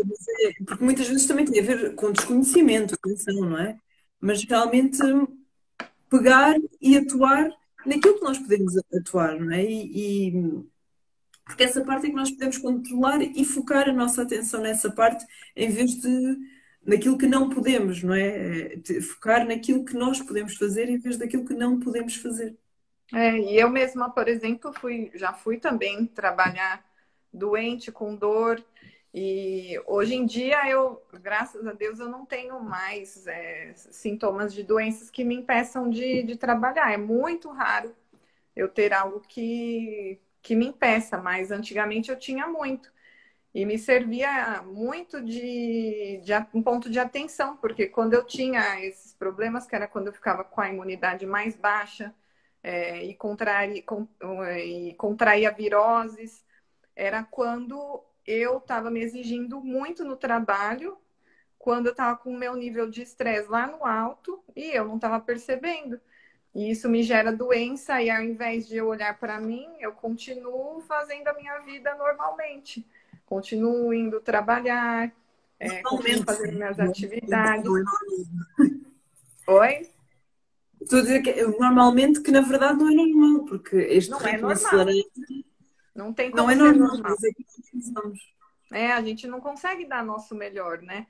porque muitas vezes também tem a ver com desconhecimento, atenção, não é? Mas realmente pegar e atuar naquilo que nós podemos atuar, não é? Porque essa parte é que nós podemos controlar e focar a nossa atenção nessa parte em vez de naquilo que não podemos, não é? Focar naquilo que nós podemos fazer em vez daquilo que não podemos fazer. E eu mesma, por exemplo, já fui também trabalhar doente, com dor, e hoje em dia eu, graças a Deus, eu não tenho mais sintomas de doenças que me impeçam de trabalhar. É muito raro eu ter algo que me impeça, mas antigamente eu tinha muito. E me servia muito de um ponto de atenção, porque quando eu tinha esses problemas, que era quando eu ficava com a imunidade mais baixa, e contraía viroses, era quando eu estava me exigindo muito no trabalho, quando eu estava com o meu nível de estresse lá no alto e eu não estava percebendo. E isso me gera doença, e ao invés de eu olhar para mim, eu continuo fazendo a minha vida normalmente. Continuo indo trabalhar, continuo Normalmente, fazendo minhas não atividades. é normal. Oi? Estou a dizer que normalmente que na verdade não é normal, porque este Não é ritmo normal. acelerado Não tem não como é ser normal, normal. mas é que nós precisamos. A gente não consegue dar nosso melhor, né?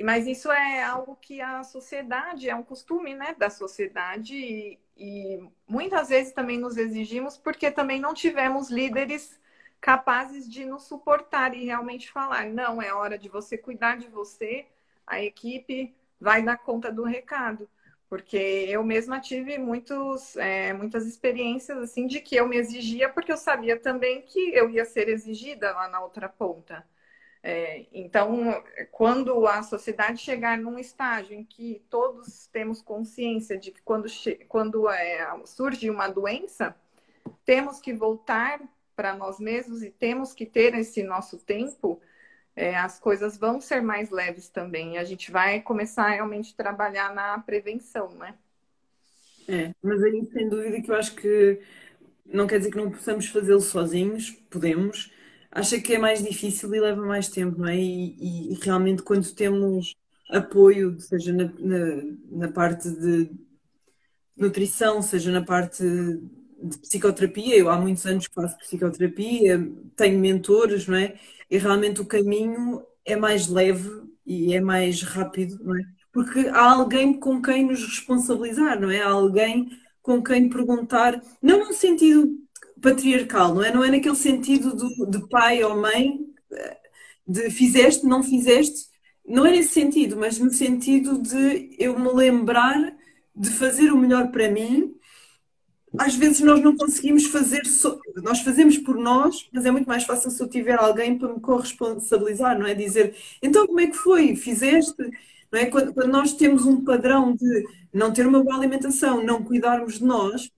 Mas isso é algo que a sociedade, é um costume, né, da sociedade, e muitas vezes também nos exigimos porque também não tivemos líderes capazes de nos suportar e realmente falar, não, é hora de você cuidar de você, a equipe vai dar conta do recado. Porque eu mesma tive muitas experiências assim de que eu me exigia porque eu sabia também que eu ia ser exigida lá na outra ponta. Então, quando a sociedade chegar num estágio em que todos temos consciência de que quando surge uma doença, temos que voltar para nós mesmos e temos que ter esse nosso tempo, as coisas vão ser mais leves também. E a gente vai começar realmente a trabalhar na prevenção, né? Mas aí sem dúvida que eu acho que não quer dizer que não possamos fazê-lo sozinhos, podemos. Acho que é mais difícil e leva mais tempo, não é? E realmente quando temos apoio, seja na parte de nutrição, seja na parte de psicoterapia, eu há muitos anos que faço psicoterapia, tenho mentores, não é? E realmente o caminho é mais leve e é mais rápido, não é? Porque há alguém com quem nos responsabilizar, não é? Há alguém com quem perguntar, não num sentido patriarcal, não é? Não é naquele sentido de pai ou mãe, de fizeste, não fizeste, não é nesse sentido, mas no sentido de eu me lembrar de fazer o melhor para mim. Às vezes nós não conseguimos fazer, nós fazemos por nós, mas é muito mais fácil se eu tiver alguém para me corresponsabilizar, não é? Dizer, então como é que foi? Fizeste? Não é? Quando nós temos um padrão de não ter uma boa alimentação, não cuidarmos de nós,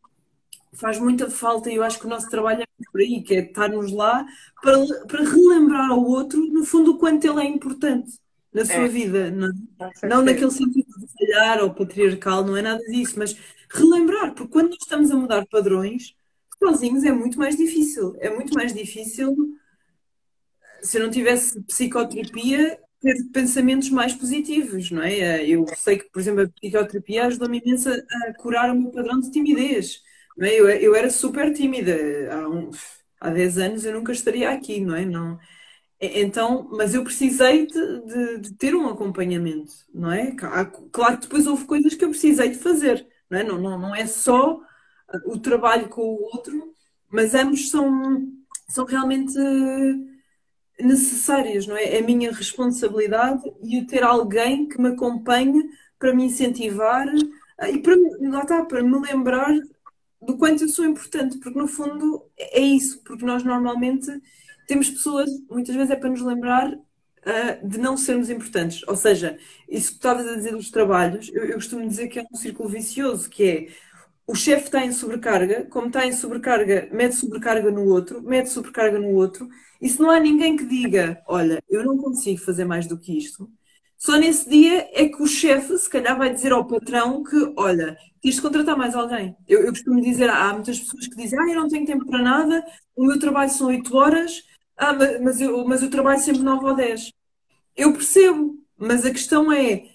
faz muita falta e eu acho que o nosso trabalho é muito por aí, que é estarmos lá para relembrar ao outro, no fundo, o quanto ele é importante. na sua É, vida, não, com não certeza. naquele sentido de falhar ou patriarcal, não é nada disso, mas relembrar, porque quando nós estamos a mudar padrões, sozinhos é muito mais difícil. É muito mais difícil se eu não tivesse psicoterapia, ter pensamentos mais positivos, não é? Eu sei que, por exemplo, a psicoterapia ajudou-me imenso a curar o meu padrão de timidez, não é? Eu era super tímida. Há 10 anos eu nunca estaria aqui, não é? Não, então, mas eu precisei de ter um acompanhamento, não é? Claro que depois houve coisas que eu precisei de fazer, não é? Não é só o trabalho com o outro, mas ambos são realmente necessárias, não é? É a minha responsabilidade e o ter alguém que me acompanhe para me incentivar e lá está, para me lembrar do quanto eu sou importante, porque no fundo é isso, porque nós normalmente temos pessoas, muitas vezes é para nos lembrar de não sermos importantes. Ou seja, isso que estavas a dizer dos trabalhos, eu costumo dizer que é um círculo vicioso, que é o chefe está em sobrecarga, como está em sobrecarga, mete sobrecarga no outro, mete sobrecarga no outro, e se não há ninguém que diga, olha, eu não consigo fazer mais do que isto, só nesse dia é que o chefe, se calhar, vai dizer ao patrão que, olha, tens de contratar mais alguém. Eu costumo dizer, há muitas pessoas que dizem, eu não tenho tempo para nada, o meu trabalho são 8 horas, mas eu trabalho sempre 9 ou 10. Eu percebo, mas a questão é,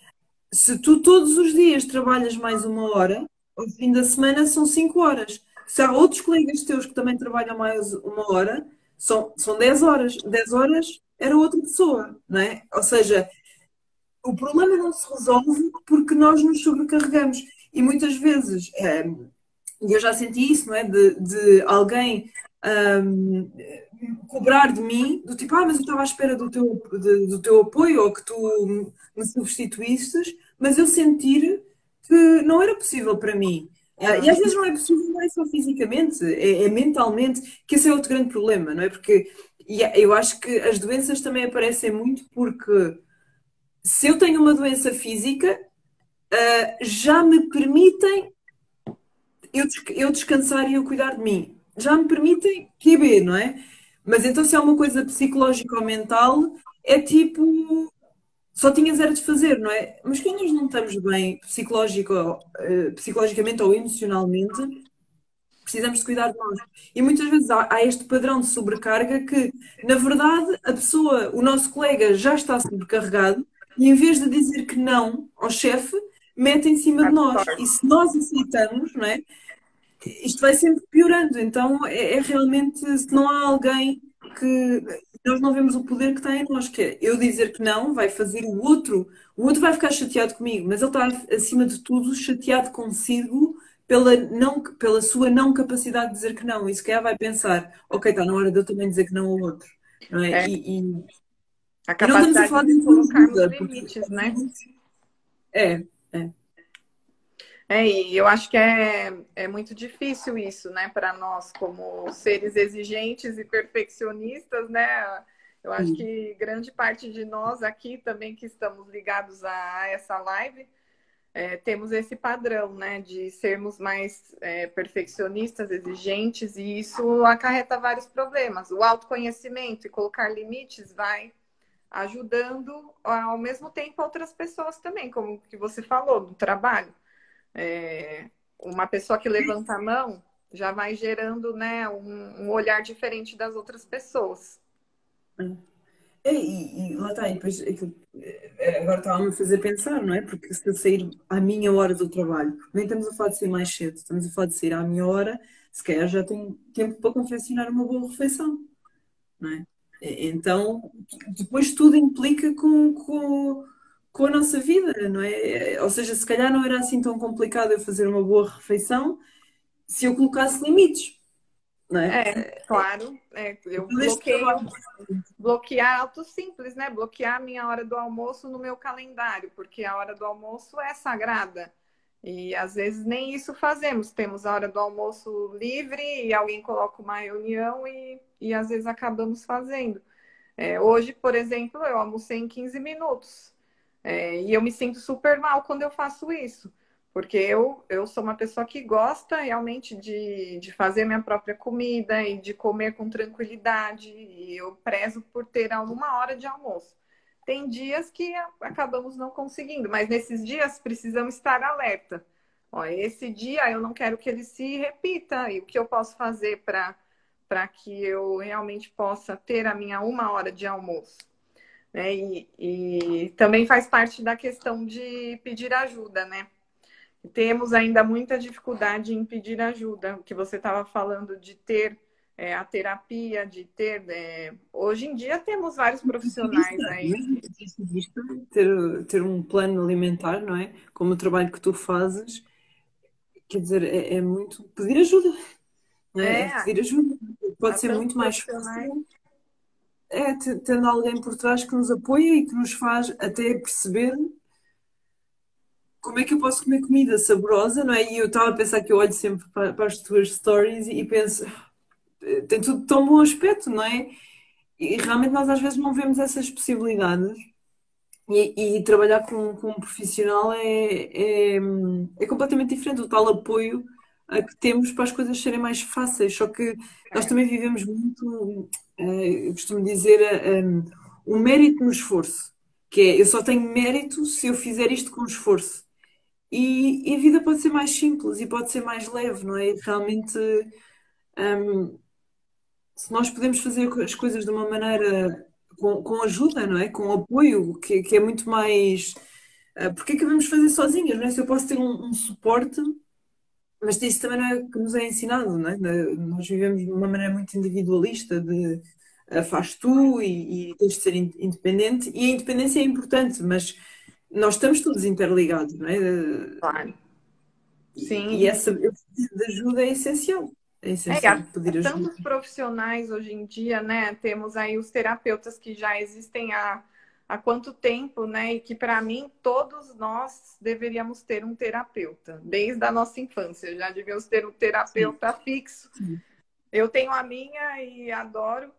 se tu todos os dias trabalhas mais 1 hora, ao fim da semana são 5 horas. Se há outros colegas teus que também trabalham mais 1 hora, são 10 horas. 10 horas era outra pessoa, não é? Ou seja, o problema não se resolve porque nós nos sobrecarregamos. E muitas vezes, e eu já senti isso, não é? De alguém hum, cobrar de mim, do tipo, mas eu estava à espera do teu apoio ou que tu me substituísses, mas eu sentir que não era possível para mim. E às vezes não é possível, não é só fisicamente, é mentalmente, que esse é outro grande problema, não é? Porque eu acho que as doenças também aparecem muito porque se eu tenho uma doença física, já me permitem eu descansar e eu cuidar de mim. Já me permitem QB, não é? Mas então, se é uma coisa psicológica ou mental, é tipo. Só tinhas era de fazer, não é? Mas quando nós não estamos bem psicologicamente ou emocionalmente, precisamos de cuidar de nós. E muitas vezes há este padrão de sobrecarga que, na verdade, a pessoa, o nosso colega já está sobrecarregado e em vez de dizer que não ao chefe, mete em cima de nós. E se nós aceitamos, não é? Isto vai sempre piorando. Então é realmente, se não há alguém que. Nós não vemos o poder que está em nós, que é eu dizer que não, vai fazer o outro vai ficar chateado comigo, mas ele está, acima de tudo, chateado consigo pela sua não capacidade de dizer que não. E se calhar vai pensar, ok, está na hora de eu também dizer que não ao outro. Não é? É, a E não estamos a capacidade falar de de colocarmos ajuda, porque limites, né? é, é. E eu acho que é muito difícil isso, né, para nós, como seres exigentes e perfeccionistas, né? Eu acho que grande parte de nós aqui também que estamos ligados a essa live, temos esse padrão, né, de sermos mais perfeccionistas, exigentes, e isso acarreta vários problemas. O autoconhecimento e colocar limites vai ajudando ao mesmo tempo outras pessoas também, como que você falou, no trabalho. Uma pessoa que levanta a mão já vai gerando, né, um olhar diferente das outras pessoas. E lá está, e depois agora estava-me a fazer pensar, não é? Porque se eu sair à minha hora do trabalho, nem estamos a falar de sair mais cedo, estamos a falar de sair à minha hora, se calhar já tenho tempo para confeccionar uma boa refeição, não é? Então, depois tudo implica com a nossa vida, não é? Ou seja, se calhar não era assim tão complicado eu fazer uma boa refeição se eu colocasse limites, não é? Claro, eu Todo este trabalho. bloquear algo simples, né? Bloquear a minha hora do almoço no meu calendário, porque a hora do almoço é sagrada. E às vezes nem isso fazemos. Temos a hora do almoço livre e alguém coloca uma reunião e às vezes acabamos fazendo. Hoje, por exemplo, eu almocei em 15 minutos. E eu me sinto super mal quando eu faço isso. Porque eu sou uma pessoa que gosta realmente de fazer minha própria comida e de comer com tranquilidade. E eu prezo por ter 1 hora de almoço. tem dias que acabamos não conseguindo, mas nesses dias precisamos estar alerta. Ó, esse dia eu não quero que ele se repita, e o que eu posso fazer para que eu realmente possa ter a minha 1 hora de almoço? Né? E também faz parte da questão de pedir ajuda, né? Temos ainda muita dificuldade em pedir ajuda, o que você estava falando de ter a terapia, de ter. Hoje em dia temos vários profissionais aí. Mesmo do ponto de vista, ter um plano alimentar, não é? Como o trabalho que tu fazes, quer dizer, é muito pedir ajuda, não é? É pedir ajuda. Pode Há ser tantos muito mais profissionais. fácil tendo alguém por trás que nos apoia e que nos faz até perceber como é que eu posso comer comida saborosa, não é? E eu estava a pensar que eu olho sempre para as tuas stories e penso, tem tudo tão bom aspecto, não é? E realmente nós às vezes não vemos essas possibilidades. E trabalhar com um profissional é completamente diferente. O tal apoio que temos para as coisas serem mais fáceis. Só que nós também vivemos muito, eu costumo dizer, o mérito no esforço. Que é, eu só tenho mérito se eu fizer isto com esforço. E a vida pode ser mais simples e pode ser mais leve, não é? Realmente, se nós podemos fazer as coisas de uma maneira com ajuda, não é? Com apoio, que é muito mais. Porque é que vamos fazer sozinhas, não é? Se eu posso ter um suporte, mas isso também não é o que nos é ensinado, não é? Nós vivemos de uma maneira muito individualista de faz tu e tens de ser independente, e a independência é importante, mas nós estamos todos interligados, não é? Claro. E Sim. essa esse pedido de ajuda é essencial Há pedir ajuda. tantos profissionais hoje em dia, né? Temos aí os terapeutas que já existem há quanto tempo, né? E que, para mim, todos nós deveríamos ter um terapeuta, desde a nossa infância. Já devíamos ter um Sim, terapeuta fixo. sim. Eu tenho a minha e adoro.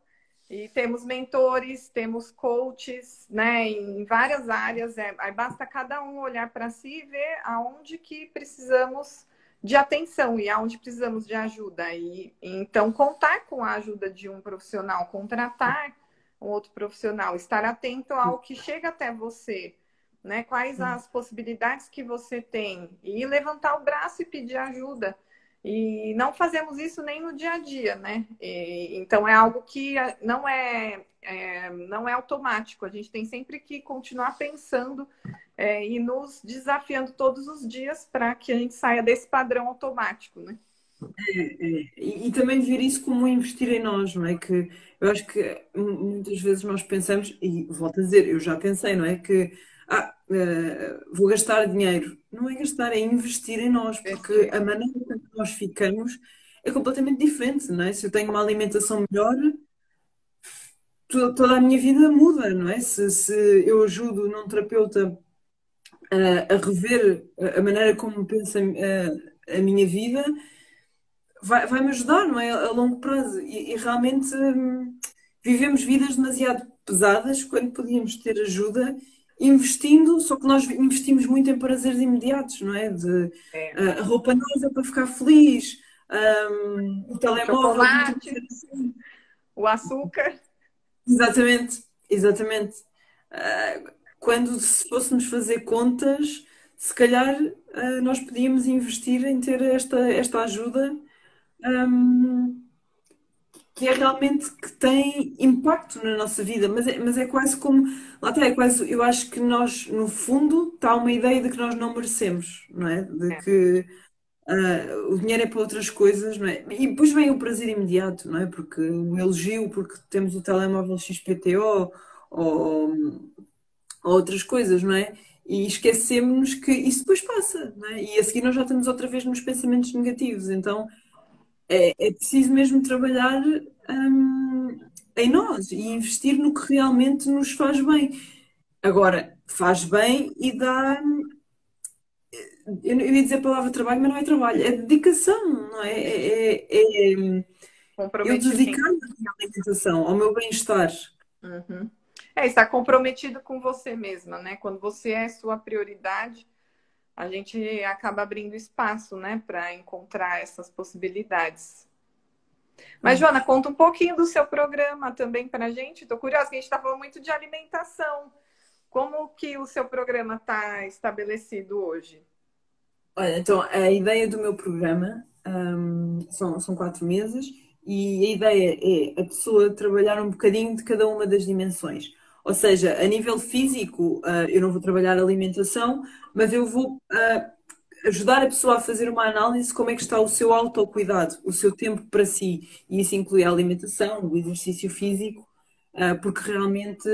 E temos mentores, temos coaches, né? Em várias áreas. Aí basta cada um olhar para si e ver aonde que precisamos de atenção e aonde precisamos de ajuda. E então contar com a ajuda de um profissional, contratar um outro profissional, estar atento ao que chega até você, né? Quais as possibilidades que você tem e levantar o braço e pedir ajuda. E não fazemos isso nem no dia a dia, né? Então é algo que não é automático. A gente tem sempre que continuar pensando e nos desafiando todos os dias para que a gente saia desse padrão automático, né? E também ver isso como investir em nós, não é? Que eu acho que muitas vezes nós pensamos, e volto a dizer, eu já pensei, não é? Que vou gastar dinheiro. Não é gastar, é investir em nós, porque a maneira como nós ficamos é completamente diferente, não é? Se eu tenho uma alimentação melhor, toda a minha vida muda, não é? Se eu ajudo num terapeuta a rever a maneira como pensa a minha vida vai-me ajudar, não é? A longo prazo. E realmente vivemos vidas demasiado pesadas quando podíamos ter ajuda investindo, só que nós investimos muito em prazeres imediatos, não é? A roupa nova para ficar feliz, o O telemóvel que tudo chocolate, o açúcar. exatamente, exatamente. Ah, quando se fôssemos fazer contas, se calhar nós podíamos investir em ter esta ajuda hum, que é realmente que tem impacto na nossa vida, mas é quase como, lá está, é quase, eu acho que nós, no fundo, está uma ideia de que nós não merecemos, não é? De que o dinheiro é para outras coisas, não é? E depois vem o prazer imediato, não é? Porque o elogio, porque temos o telemóvel XPTO ou outras coisas, não é? E esquecemos que isso depois passa, não é? E a seguir nós já estamos outra vez nos pensamentos negativos, então é preciso mesmo trabalhar em nós e investir no que realmente nos faz bem. Agora, faz bem e dá. Eu ia dizer a palavra trabalho, mas não é trabalho, é dedicação, não é? Eu Comprometimento. dedicar-me à minha alimentação, ao meu bem-estar. Uhum. Estar comprometido com você mesma, né? Quando você é sua prioridade, a gente acaba abrindo espaço, né, para encontrar essas possibilidades. Mas, Claro. Joana, conta um pouquinho do seu programa também para a gente. Estou curiosa, que a gente está falando muito de alimentação. Como que o seu programa está estabelecido hoje? Olha, então a ideia do meu programa são 4 meses e a ideia é a pessoa trabalhar um bocadinho de cada uma das dimensões. Ou seja, a nível físico, eu não vou trabalhar alimentação, mas eu vou ajudar a pessoa a fazer uma análise de como é que está o seu autocuidado, o seu tempo para si. E isso inclui a alimentação, o exercício físico, porque realmente,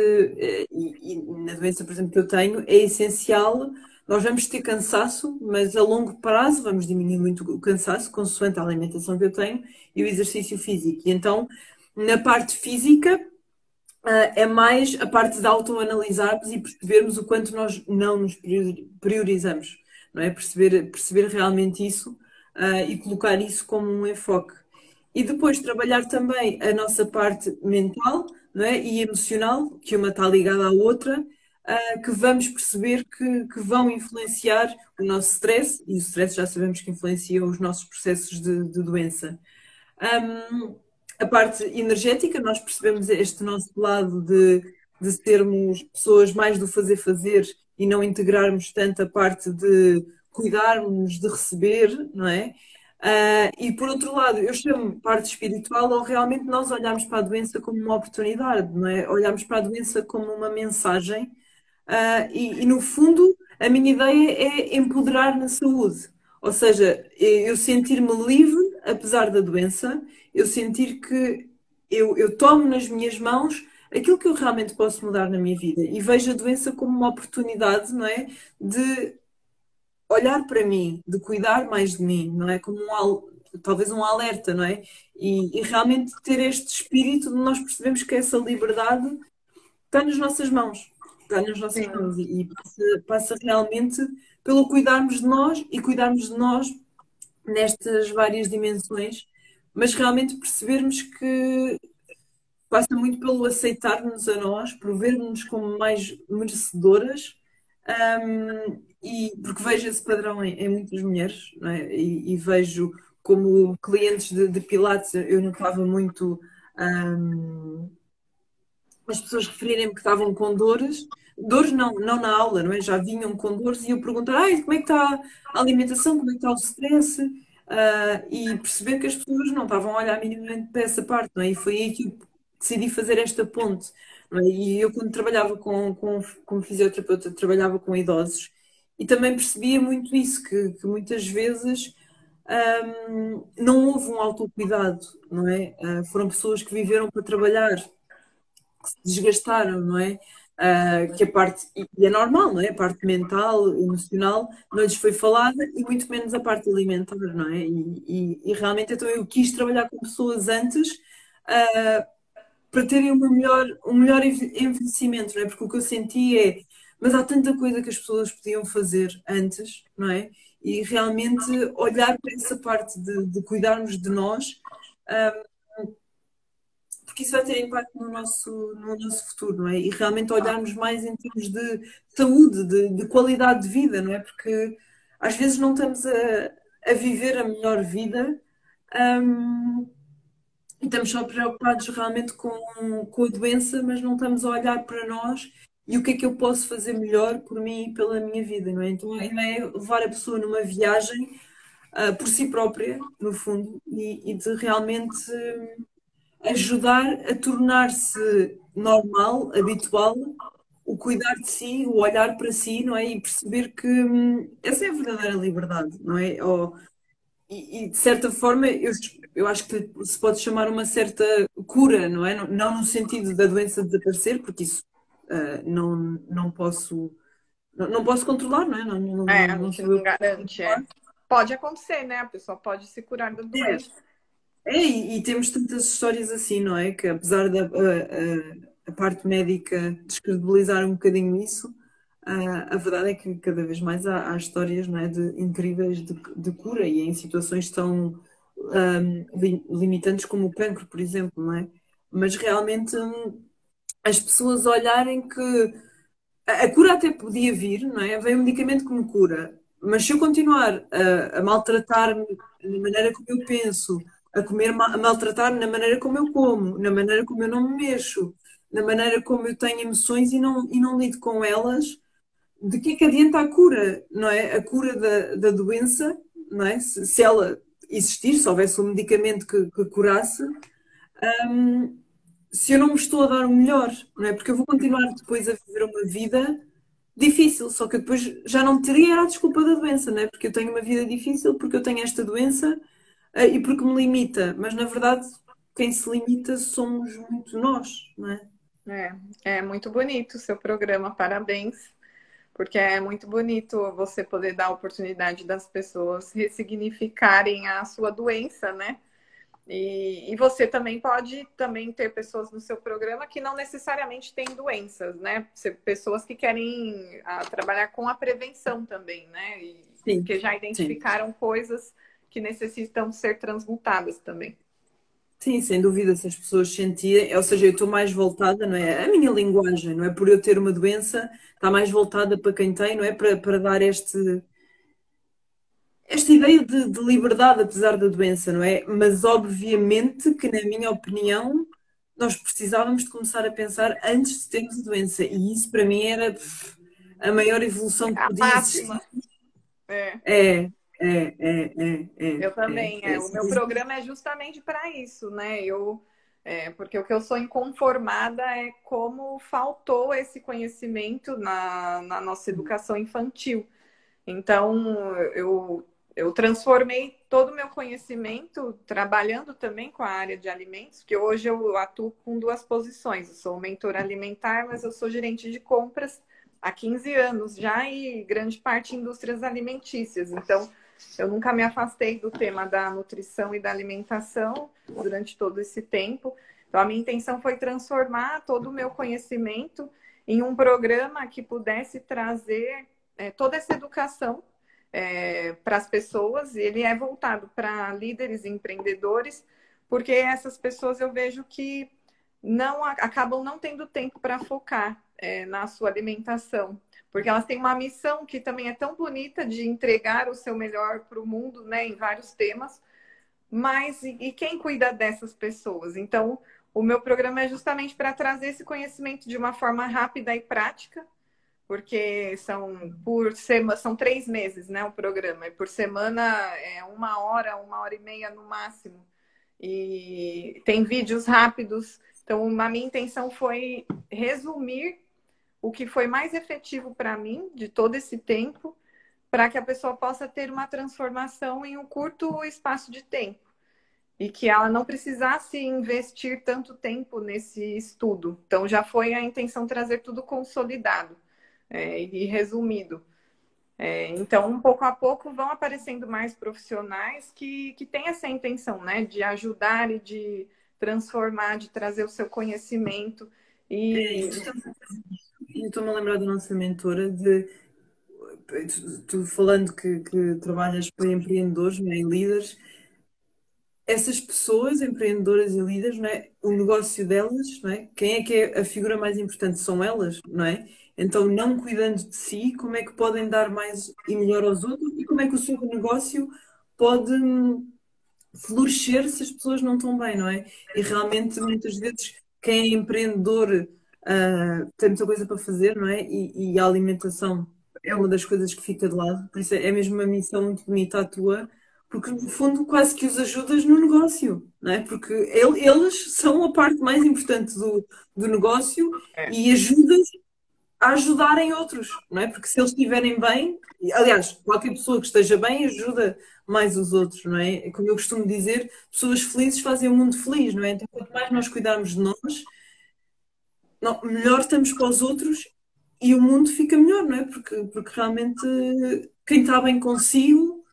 e na doença, por exemplo, que eu tenho, é essencial. Nós vamos ter cansaço, mas a longo prazo vamos diminuir muito o cansaço, consoante a alimentação que eu tenho e o exercício físico. E então, na parte física, é mais a parte de autoanalisarmos e percebermos o quanto nós não nos priorizamos, não é? Perceber realmente isso, e colocar isso como um enfoque. E depois trabalhar também a nossa parte mental, não é? E emocional, que uma está ligada à outra, que vamos perceber que vão influenciar o nosso stress, e o stress já sabemos que influencia os nossos processos de doença. A parte energética, nós percebemos este nosso lado de sermos pessoas mais do fazer e não integrarmos tanto a parte de cuidarmos, de receber, não é? E por outro lado, eu chamo parte espiritual ao realmente nós olharmos para a doença como uma oportunidade, não é? Olharmos para a doença como uma mensagem, e no fundo a minha ideia é empoderar na saúde, ou seja, eu sentir-me livre apesar da doença, eu sentir que eu tomo nas minhas mãos aquilo que eu realmente posso mudar na minha vida e vejo a doença como uma oportunidade, não é? De olhar para mim, de cuidar mais de mim, não é? Como talvez um alerta, não é? E realmente ter este espírito de nós percebemos que essa liberdade está nas nossas mãos. Está nas nossas Sim. mãos e passa realmente pelo cuidarmos de nós e cuidarmos de nós nestas várias dimensões, mas realmente percebermos que passa muito pelo aceitar-nos a nós, por vermos como mais merecedoras, e porque vejo esse padrão em muitas mulheres, não é? E vejo como clientes de Pilates, eu notava muito as pessoas referirem-me que estavam com dores não na aula, não é? Já vinham com dores e eu perguntar, ai, como é que está a alimentação, como é que está o stress? E perceber que as pessoas não estavam a olhar minimamente para essa parte, não é? E foi aí que eu decidi fazer esta ponte, não é? E eu quando trabalhava como fisioterapeuta, trabalhava com idosos e também percebia muito isso, que muitas vezes não houve um autocuidado, não é? Foram pessoas que viveram para trabalhar, que se desgastaram, não é? Que a parte, e é normal, não é? A parte mental, emocional, não lhes foi falada e muito menos a parte alimentar, não é? E realmente então eu quis trabalhar com pessoas antes, para terem um melhor envelhecimento, não é? Porque o que eu senti é, mas há tanta coisa que as pessoas podiam fazer antes, não é? E realmente olhar para essa parte de cuidarmos de nós, porque isso vai ter impacto no nosso futuro, não é? E realmente olharmos mais em termos de saúde, de qualidade de vida, não é? Porque às vezes não estamos a viver a melhor vida, e estamos só preocupados realmente com a doença, mas não estamos a olhar para nós e o que é que eu posso fazer melhor por mim e pela minha vida, não é? Então a ideia é levar a pessoa numa viagem, por si própria, no fundo, e de realmente ajudar a tornar-se normal, habitual, o cuidar de si, o olhar para si, não é? E perceber que essa é a verdadeira liberdade, não é? E de certa forma eu acho que se pode chamar uma certa cura, não é? Não no sentido da doença desaparecer, porque isso não posso, não posso controlar, não é? A Não gente sou eu não que posso garante, é. controlar. Pode acontecer, né? A pessoa pode se curar da doença. E temos tantas histórias assim, não é? Que apesar da a parte médica descredibilizar um bocadinho isso, a verdade é que cada vez mais há histórias, não é? Incríveis de cura e em situações tão limitantes como o cancro, por exemplo, não é? Mas realmente as pessoas olharem que a cura até podia vir, não é? Vem um medicamento que me cura, mas se eu continuar a maltratar-me na maneira como eu penso, a maltratar-me na maneira como eu como, na maneira como eu não me mexo, na maneira como eu tenho emoções e não lido com elas, de que é que adianta a cura, não é? A cura da doença, não é? Se ela existir, se houvesse um medicamento que curasse, se eu não me estou a dar o melhor, não é? Porque eu vou continuar depois a viver uma vida difícil, só que depois já não teria a desculpa da doença, não é? Porque eu tenho uma vida difícil, porque eu tenho esta doença, e porque me limita. Mas na verdade, quem se limita somos muito nós, não é? É muito bonito o seu programa, parabéns, porque é muito bonito você poder dar a oportunidade das pessoas ressignificarem a sua doença, né? E você também pode também ter pessoas no seu programa que não necessariamente têm doenças, né? Pessoas que querem trabalhar com a prevenção também, né? E Sim, que já sim. identificaram coisas que necessitam ser transmutadas também. Sim, sem dúvida, se as pessoas sentirem, ou seja, eu estou mais voltada, não é? A minha linguagem, não é? Por eu ter uma doença, está mais voltada para quem tem, não é? Para dar esta ideia de liberdade, apesar da doença, não é? Mas obviamente que, na minha opinião, nós precisávamos de começar a pensar antes de termos a doença. E isso para mim era a maior evolução que A podia existir. máxima. É, É, é, é, eu também. O meu Sim, programa é justamente para isso, né? Porque o que eu sou inconformada é como faltou esse conhecimento na nossa educação infantil. Então, eu transformei todo o meu conhecimento trabalhando também com a área de alimentos, que hoje eu atuo com duas posições. Eu sou mentora alimentar, mas eu sou gerente de compras há 15 anos já e grande parte em indústrias alimentícias. Então, eu nunca me afastei do tema da nutrição e da alimentação durante todo esse tempo. Então, a minha intenção foi transformar todo o meu conhecimento em um programa que pudesse trazer toda essa educação para as pessoas. Ele é voltado para líderes e empreendedores, porque essas pessoas eu vejo que não acabam não tendo tempo para focar na sua alimentação, porque elas têm uma missão que também é tão bonita de entregar o seu melhor para o mundo, né, em vários temas, mas e quem cuida dessas pessoas? Então, o meu programa é justamente para trazer esse conhecimento de uma forma rápida e prática, porque são 3 meses, né, o programa, e por semana é 1 hora e meia no máximo. E tem vídeos rápidos. Então, a minha intenção foi resumir o que foi mais efetivo para mim de todo esse tempo, para que a pessoa possa ter uma transformação em um curto espaço de tempo. E que ela não precisasse investir tanto tempo nesse estudo. Então, já foi a intenção trazer tudo consolidado e resumido. Então, um pouco a pouco vão aparecendo mais profissionais que têm essa intenção, né, de ajudar e de transformar, de trazer o seu conhecimento. é E isso. Eu estou-me a lembrar da nossa mentora de tu falando que trabalhas para empreendedores, não é? E líderes, essas pessoas, empreendedoras e líderes, não é? O negócio delas, não é? Quem é que é a figura mais importante? São elas, não é? Então, não cuidando de si, como é que podem dar mais e melhor aos outros e como é que o seu negócio pode florescer se as pessoas não estão bem, não é? E realmente, muitas vezes, quem é empreendedor, tem muita coisa para fazer, não é? E a alimentação é uma das coisas que fica de lado. Por isso é mesmo uma missão muito bonita a tua, porque no fundo quase que os ajudas no negócio, não é? Porque eles são a parte mais importante do negócio é, e ajudas a ajudarem outros, não é? Porque se eles estiverem bem, aliás, qualquer pessoa que esteja bem ajuda mais os outros, não é? Como eu costumo dizer, pessoas felizes fazem o mundo feliz, não é? Então, quanto mais nós cuidarmos de nós, melhor estamos para os outros e o mundo fica melhor, não é? Porque realmente quem está bem consigo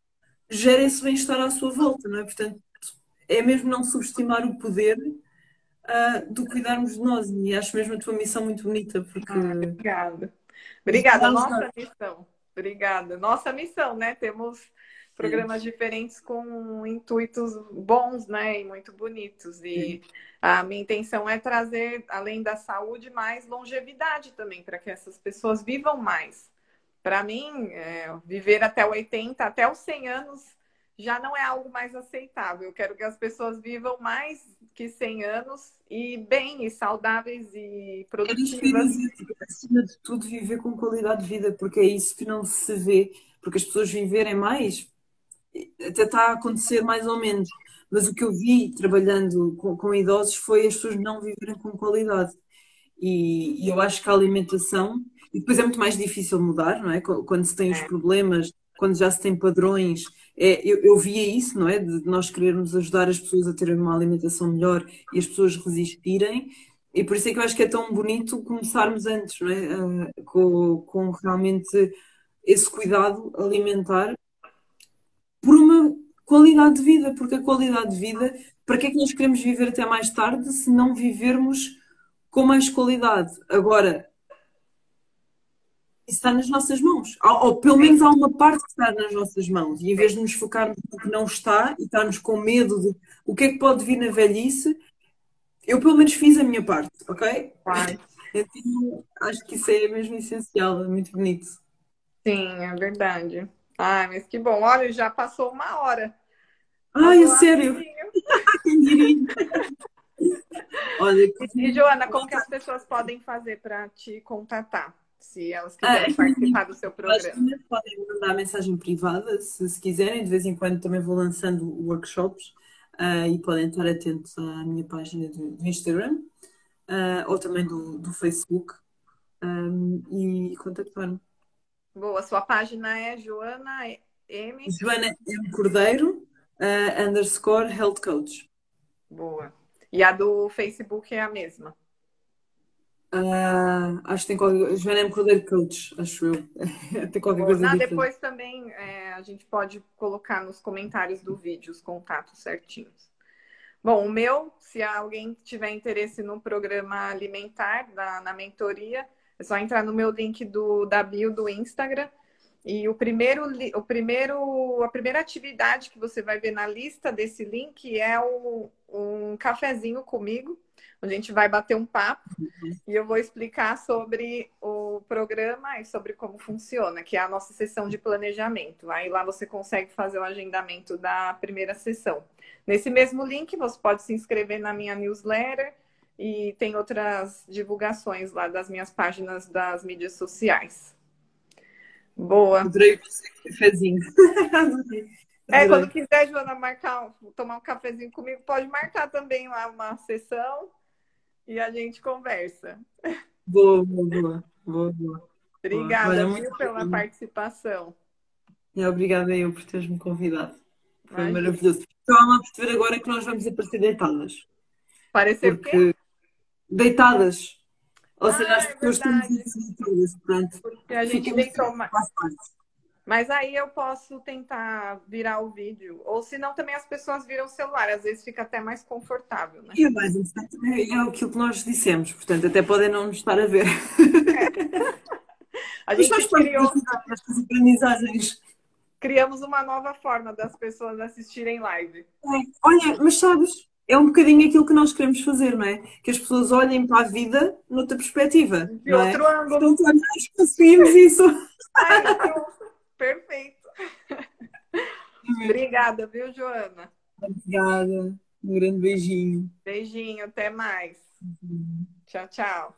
gera esse bem-estar à sua volta, não é? Portanto, é mesmo não subestimar o poder, do cuidarmos de nós. E acho mesmo a tua missão muito bonita, porque obrigada. ajuda Obrigada, a ajudar. nossa missão. Obrigada. Nossa missão, né? Temos programas diferentes com intuitos bons, né? E muito bonitos. Sim. E a minha intenção é trazer, além da saúde, mais longevidade também, para que essas pessoas vivam mais. Para mim, viver até 80, até os 100 anos já não é algo mais aceitável. Eu quero que as pessoas vivam mais que 100 anos e bem, e saudáveis e Era isso que eu ia produtivas. dizer, tipo, acima de tudo, viver com qualidade de vida, porque é isso que não se vê, porque as pessoas viverem mais, até está a acontecer mais ou menos, mas o que eu vi trabalhando com idosos foi as pessoas não viverem com qualidade. E eu acho que a alimentação, e depois é muito mais difícil mudar, não é? Quando se tem os É, problemas, quando já se tem padrões, eu via isso, não é? De nós querermos ajudar as pessoas a terem uma alimentação melhor e as pessoas resistirem, e por isso é que eu acho que é tão bonito começarmos antes, não é? Com realmente esse cuidado alimentar por uma qualidade de vida, porque a qualidade de vida, para que é que nós queremos viver até mais tarde se não vivermos com mais qualidade? Agora, isso está nas nossas mãos, ou pelo menos há uma parte que está nas nossas mãos, e em vez de nos focarmos no que não está e estarmos com medo de o que é que pode vir na velhice, eu pelo menos fiz a minha parte, ok? claro. Então, acho que isso é mesmo essencial, é muito bonito. Sim, é verdade. Ai, mas que bom. Olha, já passou uma hora. Ai, a Passou sério, rapidinho. quem diria? Olha, E, Joana, como que as pessoas podem fazer para te contatar, se elas quiserem aqui no participar do seu programa? página podem me mandar mensagem privada, se quiserem. De vez em quando também vou lançando workshops, e podem estar atentos à minha página do Instagram, ou também do Facebook, e contactar-me. Boa, sua página é Joana M. Joana M. Cordeiro, _ Health Coach. Boa. E a do Facebook é a mesma. Acho que tem qualquer Joana M. Cordeiro Coach, acho eu. Tem qualquer Boa. coisa Na, diferente. depois também a gente pode colocar nos comentários do vídeo os contatos certinhos. Bom, o meu, se alguém tiver interesse no programa alimentar, na mentoria, é só entrar no meu link da bio do Instagram. E a primeira atividade que você vai ver na lista desse link é um cafezinho comigo, onde a gente vai bater um papo e eu vou explicar sobre o programa e sobre como funciona, que é a nossa sessão de planejamento. Aí lá você consegue fazer o agendamento da primeira sessão. Nesse mesmo link, você pode se inscrever na minha newsletter e tem outras divulgações lá das minhas páginas das mídias sociais. Boa. Adorei o conceito de cafezinho. Quando Adorei. quiser, Joana, tomar um cafezinho comigo, pode marcar também lá uma sessão e a gente conversa. Boa, boa, boa, boa, boa. Boa. Obrigada, Olha, muito viu, pela obrigada. participação. Obrigada eu por teres-me convidado. Foi Imagina. maravilhoso. Estava a perceber agora que nós vamos aparecer deitadas. Parecer o quê? Porque deitadas. Ou seja, Ah, as é pessoas estão verdade. deitadas, portanto, Porque a gente ficamos deitou. faz parte. Mas aí eu posso tentar virar o vídeo. Ou se não, também as pessoas viram o celular. Às vezes fica até mais confortável, né? E é mais interessante é aquilo que nós dissemos, portanto, até podem não nos estar a ver. A Mas gente faz parte criou, das aprendizagens. criamos uma nova forma das pessoas assistirem live. Olha, mas sabes, é um bocadinho aquilo que nós queremos fazer, não é? Que as pessoas olhem para a vida noutra perspectiva, De não é? outro ângulo. Portanto, olha, acho que conseguimos isso. Ai, pronto. Perfeito. Obrigada, viu, Joana? Obrigada. Um grande beijinho. Beijinho, até mais. Tchau, tchau.